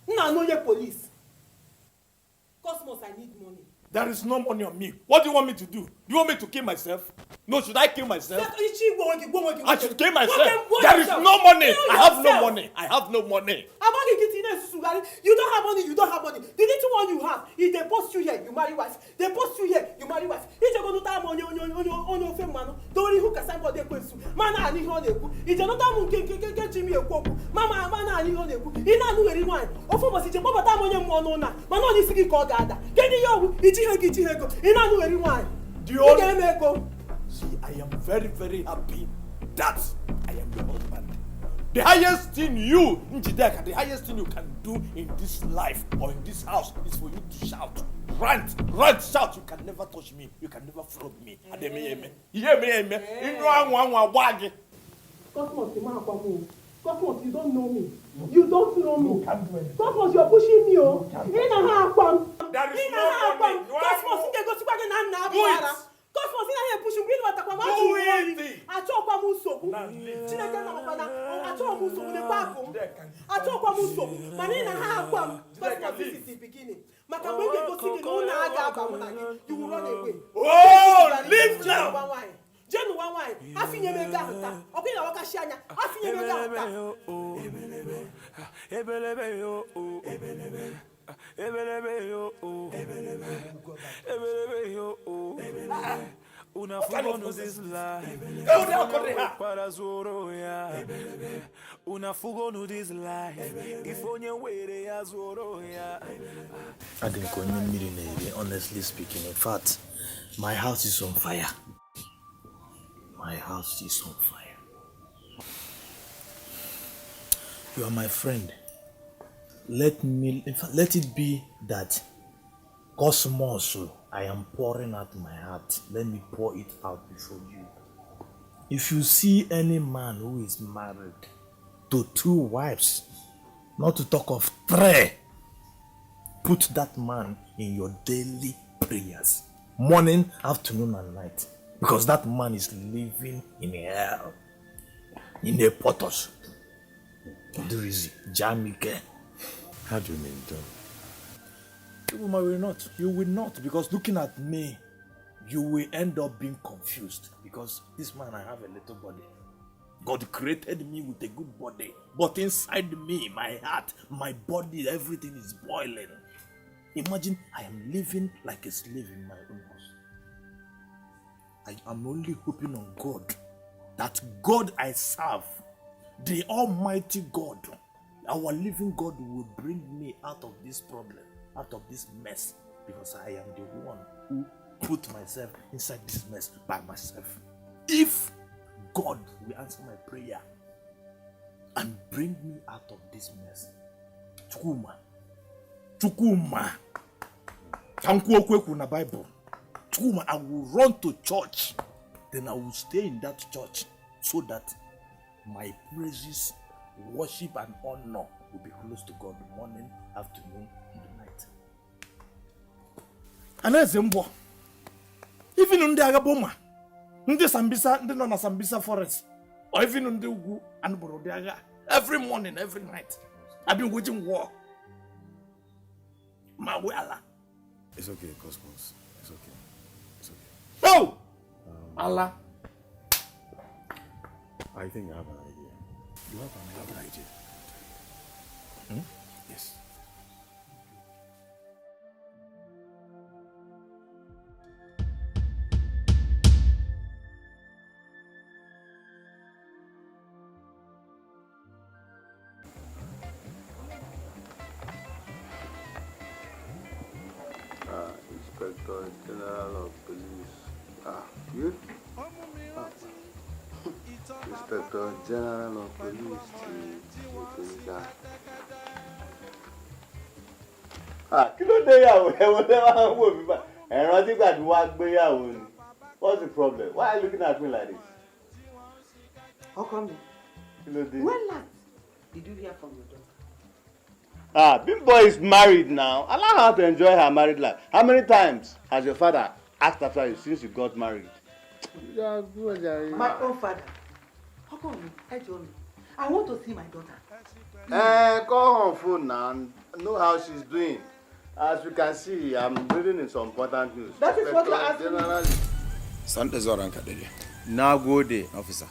no police. Cosmos, I need money. There is no money on me. What do you want me to do? Do you want me to kill myself? No, should I kill myself? I should kill myself. There is no money. I have no money. I have no money. You don't have money. You don't have money. The little one you have, if they post you here, you marry wife. They post you here, you marry wife. If you go to time on your fame man, don't who can sign for the question. Man, I need on the book. If you don't have get Jimmy a cook, Mama, man, I need on the book. He not do any wine. Of course, it's a papa time on your monona. Man, on this call gather. Get the yo, it's here, he not do any wine. Do you see, I am very, very happy that I am your husband. The highest thing you, Njideka, the highest thing you can do in this life or in this house is for you to shout. Rant, shout. You can never touch me. You can never flog me. Cosmos, you don't know me. You don't know me. Cosmos, you're pushing me. There is no money. Cosmos, you go to Cosmos, Cosmos, you pushing me. I talk about achọghị m nsogbu dịkwa akụ m achọghịkwa m nsogbu mana ị na ha akwa m Cosmos, this is the beginning maka mgbe m ga-egosi gị na ụlọ a ga-aba mụ na gị you will run away. Leave now. Jenu nwa nwaanyị afinye m ego ahụ taa ọ bụghị na wakashi anya afinye m ego ahụ taa ebelebe yo ebelebe yo una fugo nos is life para zoro ya una fugo nos is life if onye were ya zoro ya I didn't go in the honestly speaking. In fact, my house is on fire. My house is on fire. You are my friend. Let it be that Cosmos, I am pouring out my heart. Let me pour it out before you. If you see any man who is married to 2 wives, not to talk of 3, put that man in your daily prayers, morning, afternoon, and night. Because that man is living in hell, in a potos. Do easy, Jamike. How do you mean, John? You will not, because looking at me, you will end up being confused. Because this man, I have a little body. God created me with a good body, but inside me, my heart, my body, everything is boiling. Imagine I am living like a slave in my own house. I am only hoping on God, that God I serve, the Almighty God, our living God, will bring me out of this problem, out of this mess, because I am the one who put myself inside this mess by myself. If God will answer my prayer and bring me out of this mess, Chukuma, na Bible. Chukuma, I will run to church, then I will stay in that church so that my praises, worship, and honor will be close to God morning, afternoon, and night. And that's even on the Agaboma, ndị Sambisa, ndị nọ na Sambisa forest, or even on the Ugu and Borodiaga, every morning, every night, I've been waging war. Mawela. It's okay, Cosmos. It's okay. It's okay. Oh! Allah. I think I have an idea. You have an idea? Yes. Inspector General of Police. You? Inspector General of Police. Kí ló dé ìyàwó ẹ̀wọ̀n tẹ́ wá ń wò mí bá ẹ̀rọ tí gbàdúrà wá gbéyàwó ni. What's the problem? Why are you looking at me like this? How come? Kí ló dé? When last did you hear from your daughter? Bimbo is married now. Allow her to enjoy her married life. How many times has your father asked after you since you got married? My own father. How come? I want to see my daughter. Call her on phone now and know how she's doing. As you can see, I'm reading in some important news. That is what you're asking me. Sante zoran kadede. Na gode, officer.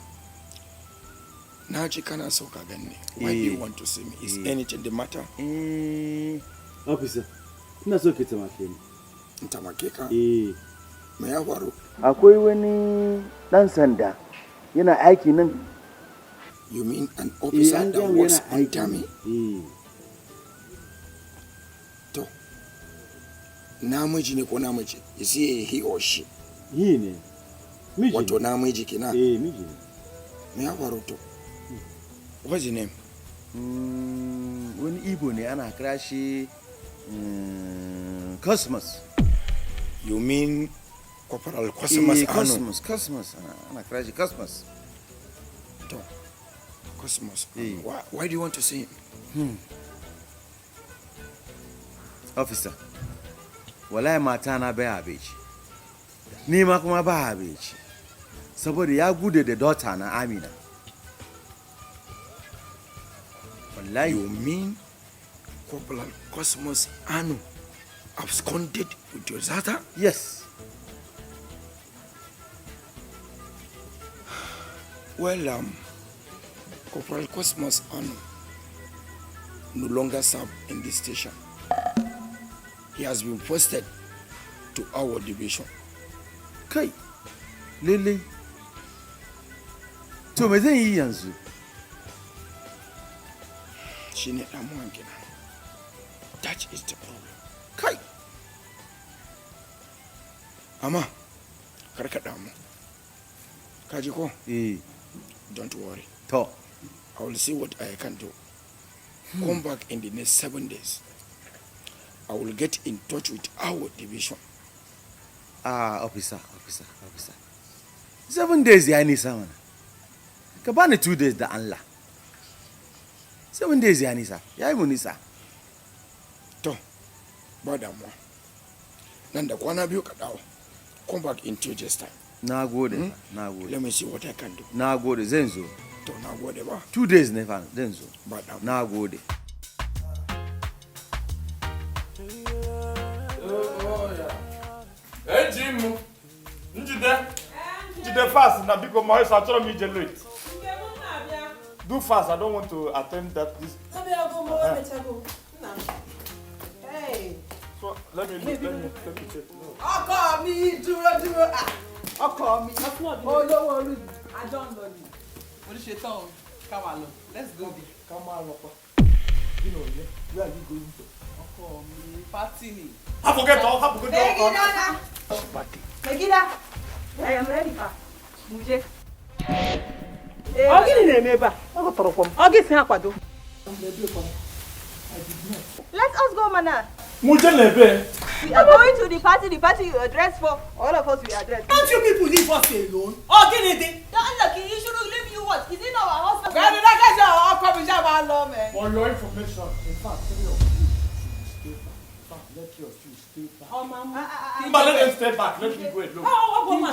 Na ji kana so ka ganni. Why do you want to see me? Is anything the matter? Officer, ina so ki tamake ni. Tamake ka? Me ya faru? Akwai wani dan sanda yana aiki nan. You mean an officer that works under me? To. Namiji ne ko namiji? Is he or she? He ne. Miji. Wato namiji kina? Miji. Me ya faru to? What's your name? Wani Igbo ne ana kira shi Cosmos. You mean Corporal Cosmos? Cosmos. Ana kira shi Cosmos. To. Cosmos. Why do you want to see him? Officer, wallahi mata na bai abeci. Ni ma kuma ba abeci. Saboda ya gude da daughter na Amina. Wallahi. You mean Corporal Cosmos Anu absconded with your Zata? Yes. Well, Corporal Cosmos Anu no longer serves in this station. He has been posted to our division. Kai, Lily. To me then he answer. That is the problem. Kai. Ama, karkadamu. Kajiko. Don't worry. To. I will see what I can do. Come back in the next 7 days. I will get in touch with our division. Officer. 7 days, ya ni sama. Kabani 2 days da Allah. 7 days ya nisa. Ya yi munisa. To, ba damuwa. Nan da kwana biyu ka dawo. Come back in 2 days time. Na gode. Let me see what I can do. Na gode, zan zo. To, na gode ba. 2 days ne fa, zan zo. Ba damuwa. Na gode. Hey, Jim. Njide fast na biko my house achoro me late. Do fast. I don't want to attend that this. Hey. So let me check. Ọkọ mi dúró. Ọkọ mi. Olówó orí. I don't know you. What is your tongue? Come on, let's go. Come on, you know, where are you going to? Ọkọ mi party ni. I forget all. Megida, I am ready for Muje. Ogini na-eme ebe a. Ọ tọrọ kwọ m. Ọ gị si ha kwado. Let us go, Mana. Muje lebe. We are going to the party you are dressed for. All of us we are dressed. Can't you people leave us alone? Ogini dey. Unlucky, he should leave you what? Is it not our husband? Gbẹ̀rù dákẹ́jọ́ ọkọ mi ṣáà máa lọ mẹ́. For your information, in fact, three of you should stay back. Let your two stay back. But let them stay back. Let me go alone.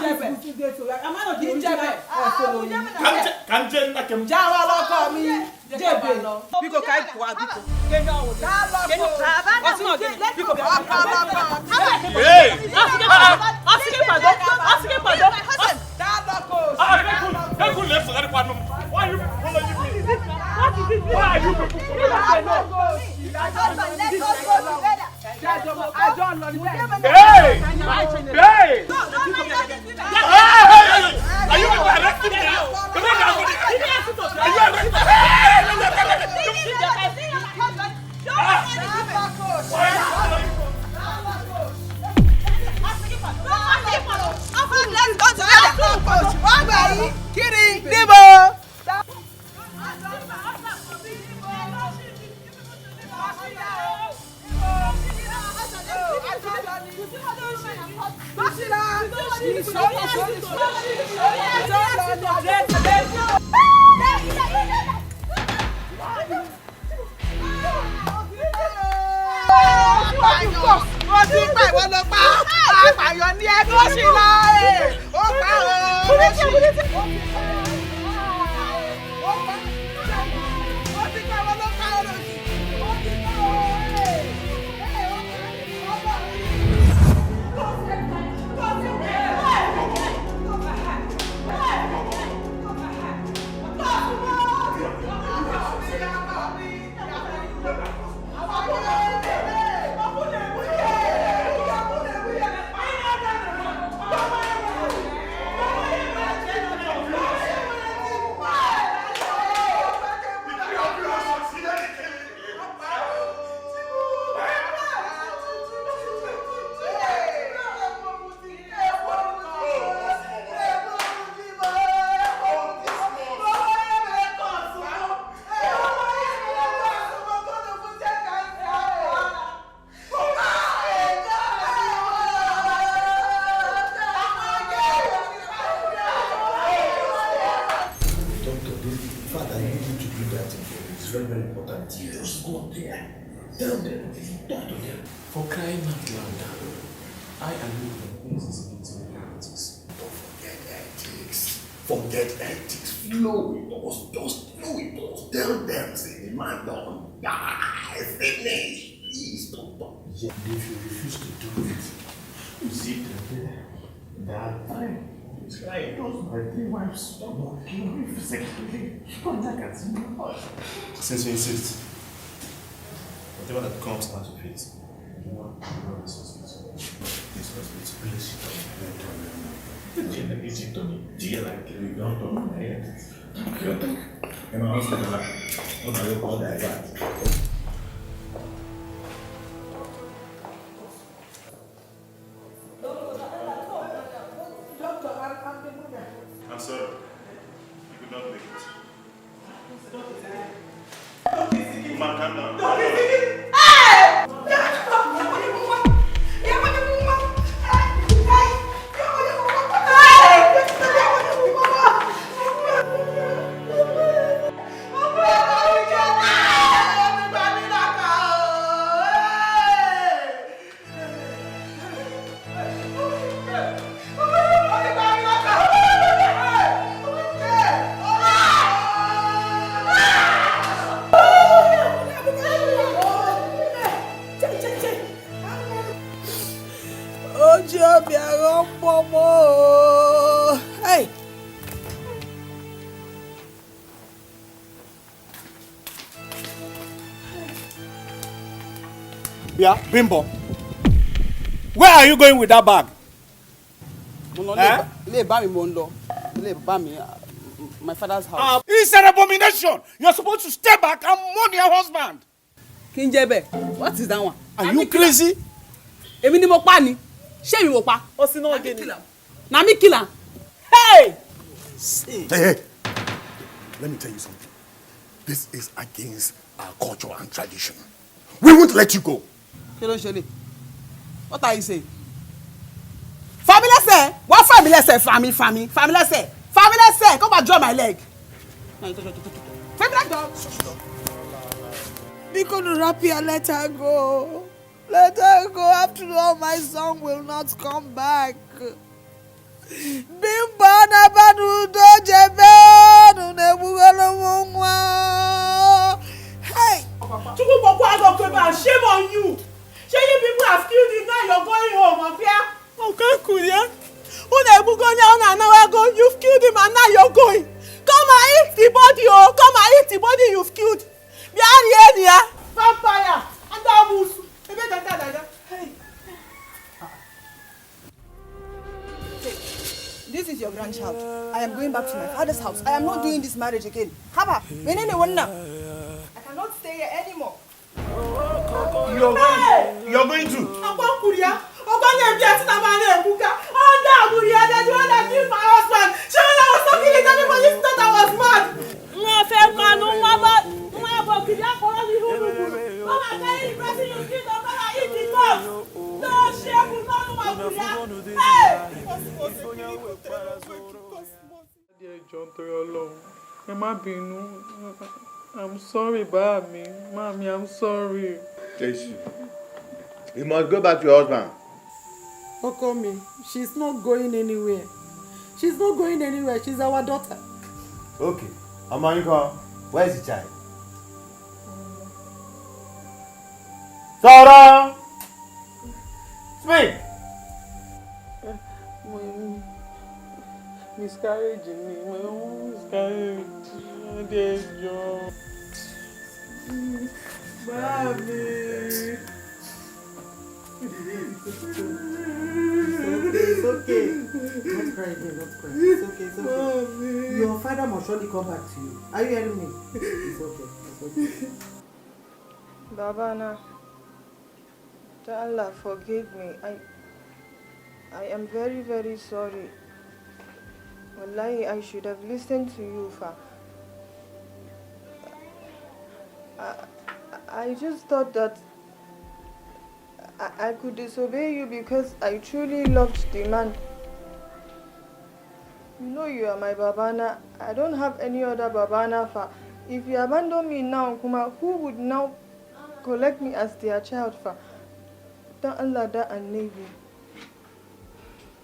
Kanje na kem. Jawa lọkọ mi. Jebe. Biko ka anyị pụọ biko. Why are you following me? Why are you people following me? I don't know. Hey! Hey! Are you arresting me now? Are you arresting Kiri, Dibo. For crying out loud, I am looking for things into politics. Forget ethics. flow with us. Just flow with us. Tell them, say the man don't die. Finish. Please don't talk. Yeah, if you refuse to do it, you see them there. They are dying. It's like those my 3 wives don't want to kill me physically. But I can see my heart. Since you insist, whatever that comes out of it, you know resources. This was please don't like you don't talk my head. And I was like, what are you called that? I'm sorry. You could not make it. Man, calm down. Hey! Yeah, Bimbo. Where are you going with that bag? My father's house. It's an abomination. You're supposed to stay back and mourn your husband. Kinjebe, what is that one? Are you crazy? Èmi ni mo pa ni. Ṣé mi mo pa? O si no again. Na me kill am. Hey! Hey, let me tell you something. This is against our culture and tradition. We won't let you go. What are you saying? Family say, what family say? Family say. Family say, come and draw my leg. Family dog. Because the rapier, let her go. Let her go. After all, my son will not come back. Bimbana banu dojebe nunebugolo. Hey! Shame on you! Shame you people have killed it, now you're going home, Afia? Okay, Kuya. You've killed him and now you're going. Come and eat the body, oh! Come and eat the body you've killed. Vampire! And This is your grandchild. I am going back to my father's house. I am not doing this marriage again. Haba, I cannot stay here anymore. You're going to? I'm sorry, Mommy, I'm sorry. Yes. You must go back to your husband. Okomi, she's not going anywhere. She's not going anywhere. She's our daughter. Okay. Amaniko, where's the child? Sarah! Speak! Miscarriaging me. My own miscarriage. Dear John. Mommy. It's okay. Don't cry again, don't cry. It's okay. Mommy. Your father must surely come back to you. Are you hearing me? It's okay. Babana, Allah forgive me. I am very, very sorry. Wallahi, I should have listened to you, Fa. I just thought that I could disobey you because I truly loved the man. You know you are my Babana. I don't have any other Babana, Fa. If you abandon me now, Kuma, who would now collect me as their child, Fa? Dan Allah da and Navy.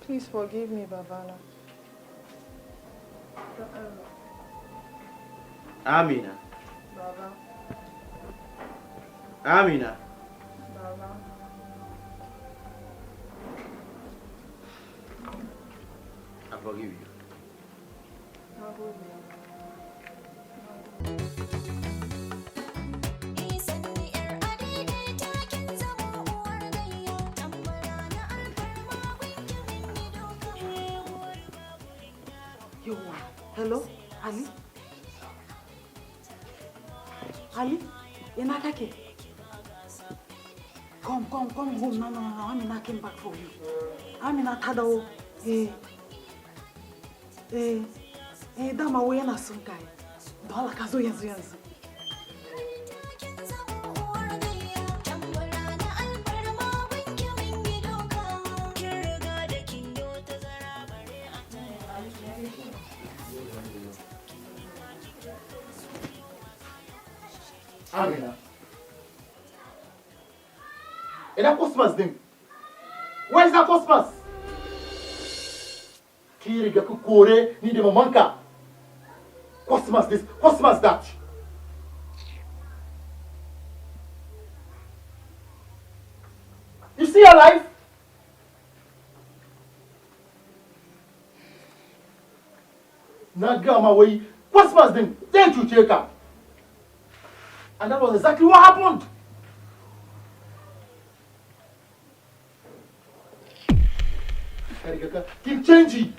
Please forgive me, Babana. Dan Allah. Amina. Baba. Amina. Baba. I forgive you. Hello, Ali? Ali, ina kake? Come home. No. Amina came back for you. Amina ta dawo. Dama wai yana son kai. Don Allah ka zo yanzu. Amina. And that Christmas thing. Where is that Christmas? Kiri gaku kore ni de mamanka. Christmas this, Christmas that. You see your life? Naga my way. Christmas thing. Thank you, Cheka. And that was exactly what happened. Keep changing.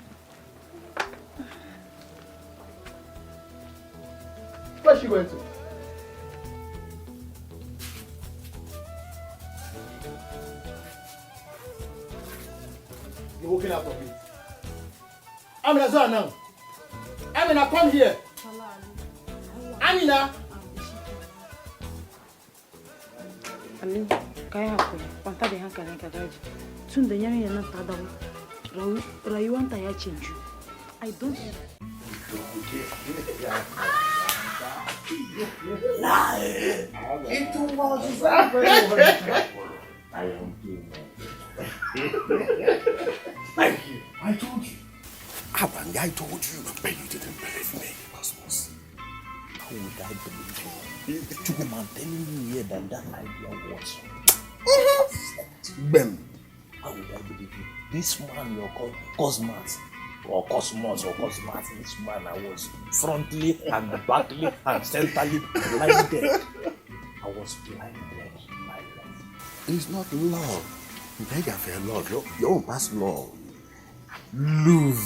Where's she going to? You're walking out of it. Amina, Zoha now. Amina, come here. Amina. Ali, kai hakuri, kwanta da hankalinka daji. Tun da yarinyar nan ta dawo, rayuwanta ya canju. I don't It was I am king. Thank you. I told you. Abang, I told you, but you didn't believe me, Cosmos. How would I believe you? I'm telling you here that idea was. Bem. How would I believe you? This man you're called Cosmos, this man I was frontally and backly and centrally blinded. I was blinded by love. It's not love. Beg of your love. Your own past love. Love.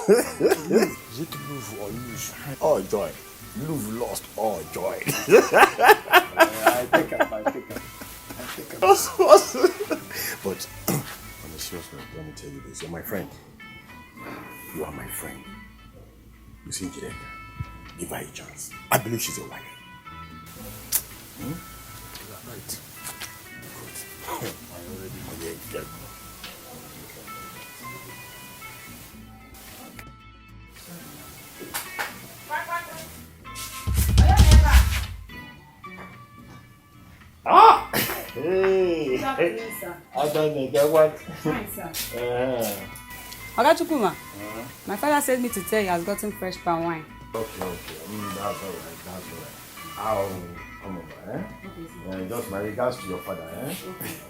Is it love or lose? Oh, joy. Love lost all joy. I pick up. But on a serious note, let me tell you this. You're my friend. You are my friend. You see, Dikeh, give her a chance. I believe she's a wife. You are right. Good. I already get Ah! Hey! I don't get what. Oga Chukwuma, my father sent me to tell you he has gotten fresh palm wine. Okay. That's all right. I'll come over, eh? Okay, just my regards to your father, eh?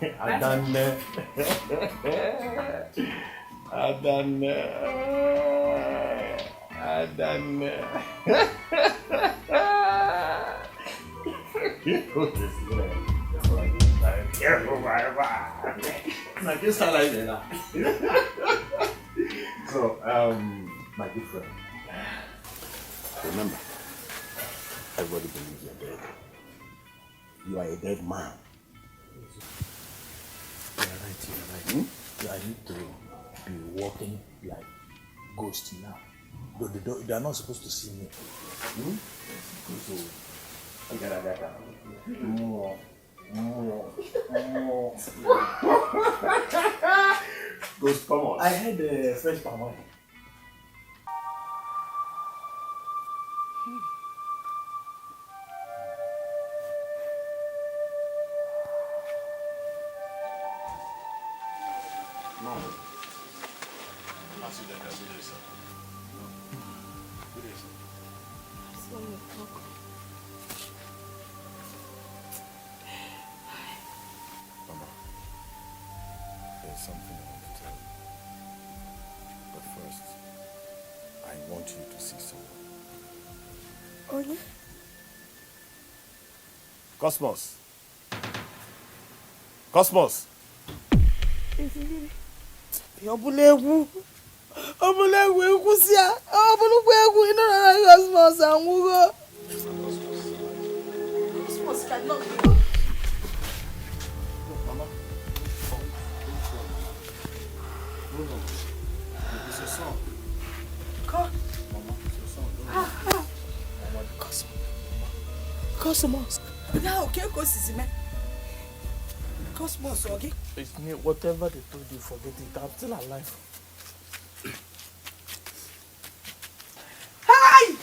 Okay. Adane. Careful, my just like that. So, my good friend, remember, everybody believes you're dead. You are a dead man. You're right. I need to be walking like ghosts now. They are not supposed to see me. So, I gotta more. Ghost, come on. I had a fresh palm wine. when you talk. Mama, there's something I want to tell you. But first, I want you to see someone. Okay. Cosmos. Cosmos. Obulegwu ekwusia. Obulugwu egwu ino na Cosmos anwugo. Cosmos cannot be. Mama. No. It's your son. Come. Mama, it's your son. Cosmos. Now, okay, Cosmos. Cosmos, okay? It's me, whatever they told you, forget it. I'm still alive. Hi!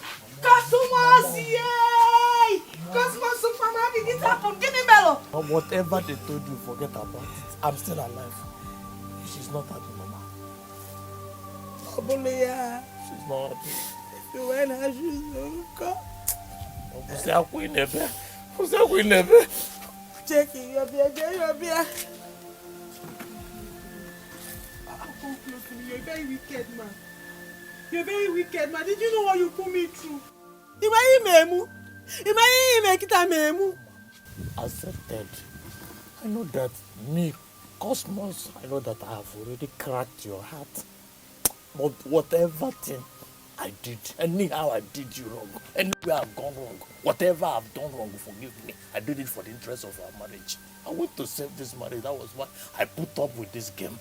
Cosmos! Yay! Cosmos, Mama, did it happen? Give me mellow. Whatever they told you, forget about it. I'm still alive. She's not happy, Mama. Obuleya. She's not happy. You went and she's okay. Check it, you're beer. Come close to me. You're a very wicked man. You're a very wicked man. Did you know what you put me through? Accepted. I know that me, Cosmos, I know that I have already cracked your heart. But whatever thing I did, anyhow I did you wrong, anywhere I've gone wrong, whatever I've done wrong, forgive me. I did it for the interest of our marriage. I want to save this marriage. That was why I put up with this game.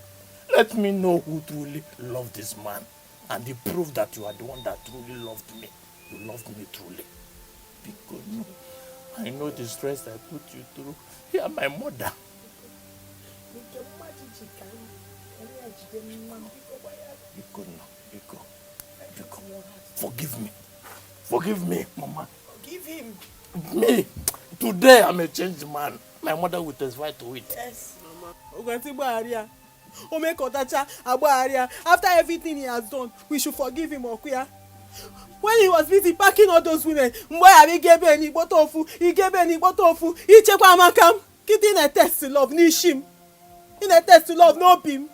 Let me know who truly loved this man. And the proof that you are the one that truly loved me. You loved me truly. Because I know the stress I put you through. You are my mother. Forgive me. Forgive me, Mama. Forgive him. Me. Today I'm a changed man. My mother will testify to it. Yes, Mama. After everything he has done, we should forgive him, Okuya. When he was busy packing all those women, he gave any botofu, he checked Amakam. Kitty in a test to love, Nishim. In a test to love, no Bim.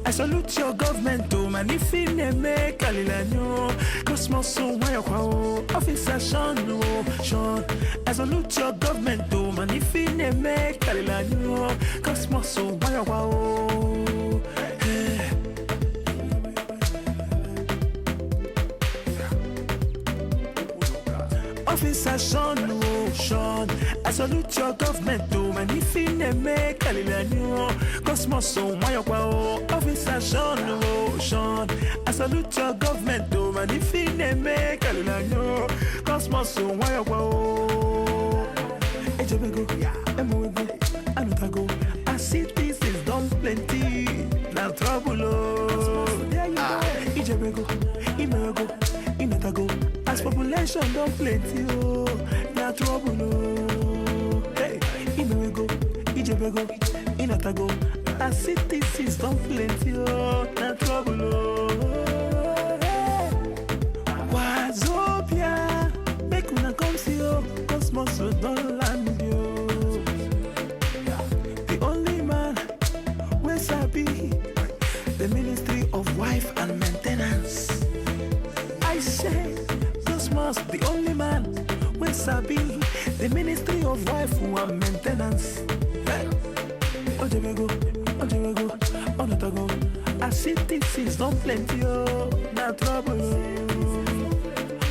I salute your government to manifine me kalilanyo Cosmos so why officer Sean. I salute your government to manifine me kalilanyo Cosmos so why Officer Sean, I salute your government to manifine me kalilanyo Cosmos so why Officer Sean, I salute your government to manifine me kalilanyo Cosmos so why Ejebego, Emoego, Anutago, I see this is done plenty, now trouble. Ejebego, Imeego, Inatago, as population don't plenty, now trouble. Hey, Imeego, Ejebego, Inatago, as see this is done plenty, now trouble. Wazopia, make una come see you, Cosmos don't land you. The only man where Sabi, the Ministry of Wife and Maintenance. I say, Cosmos, the only man where Sabi, the Ministry of Wife and Maintenance. Ojebego, As citizens don't plenty, oh, na trouble, oh.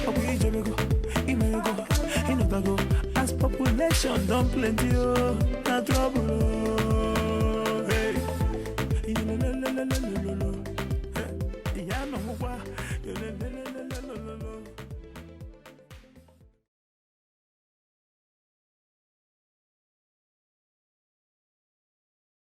We go, as population don't plenty, oh, na trouble, oh.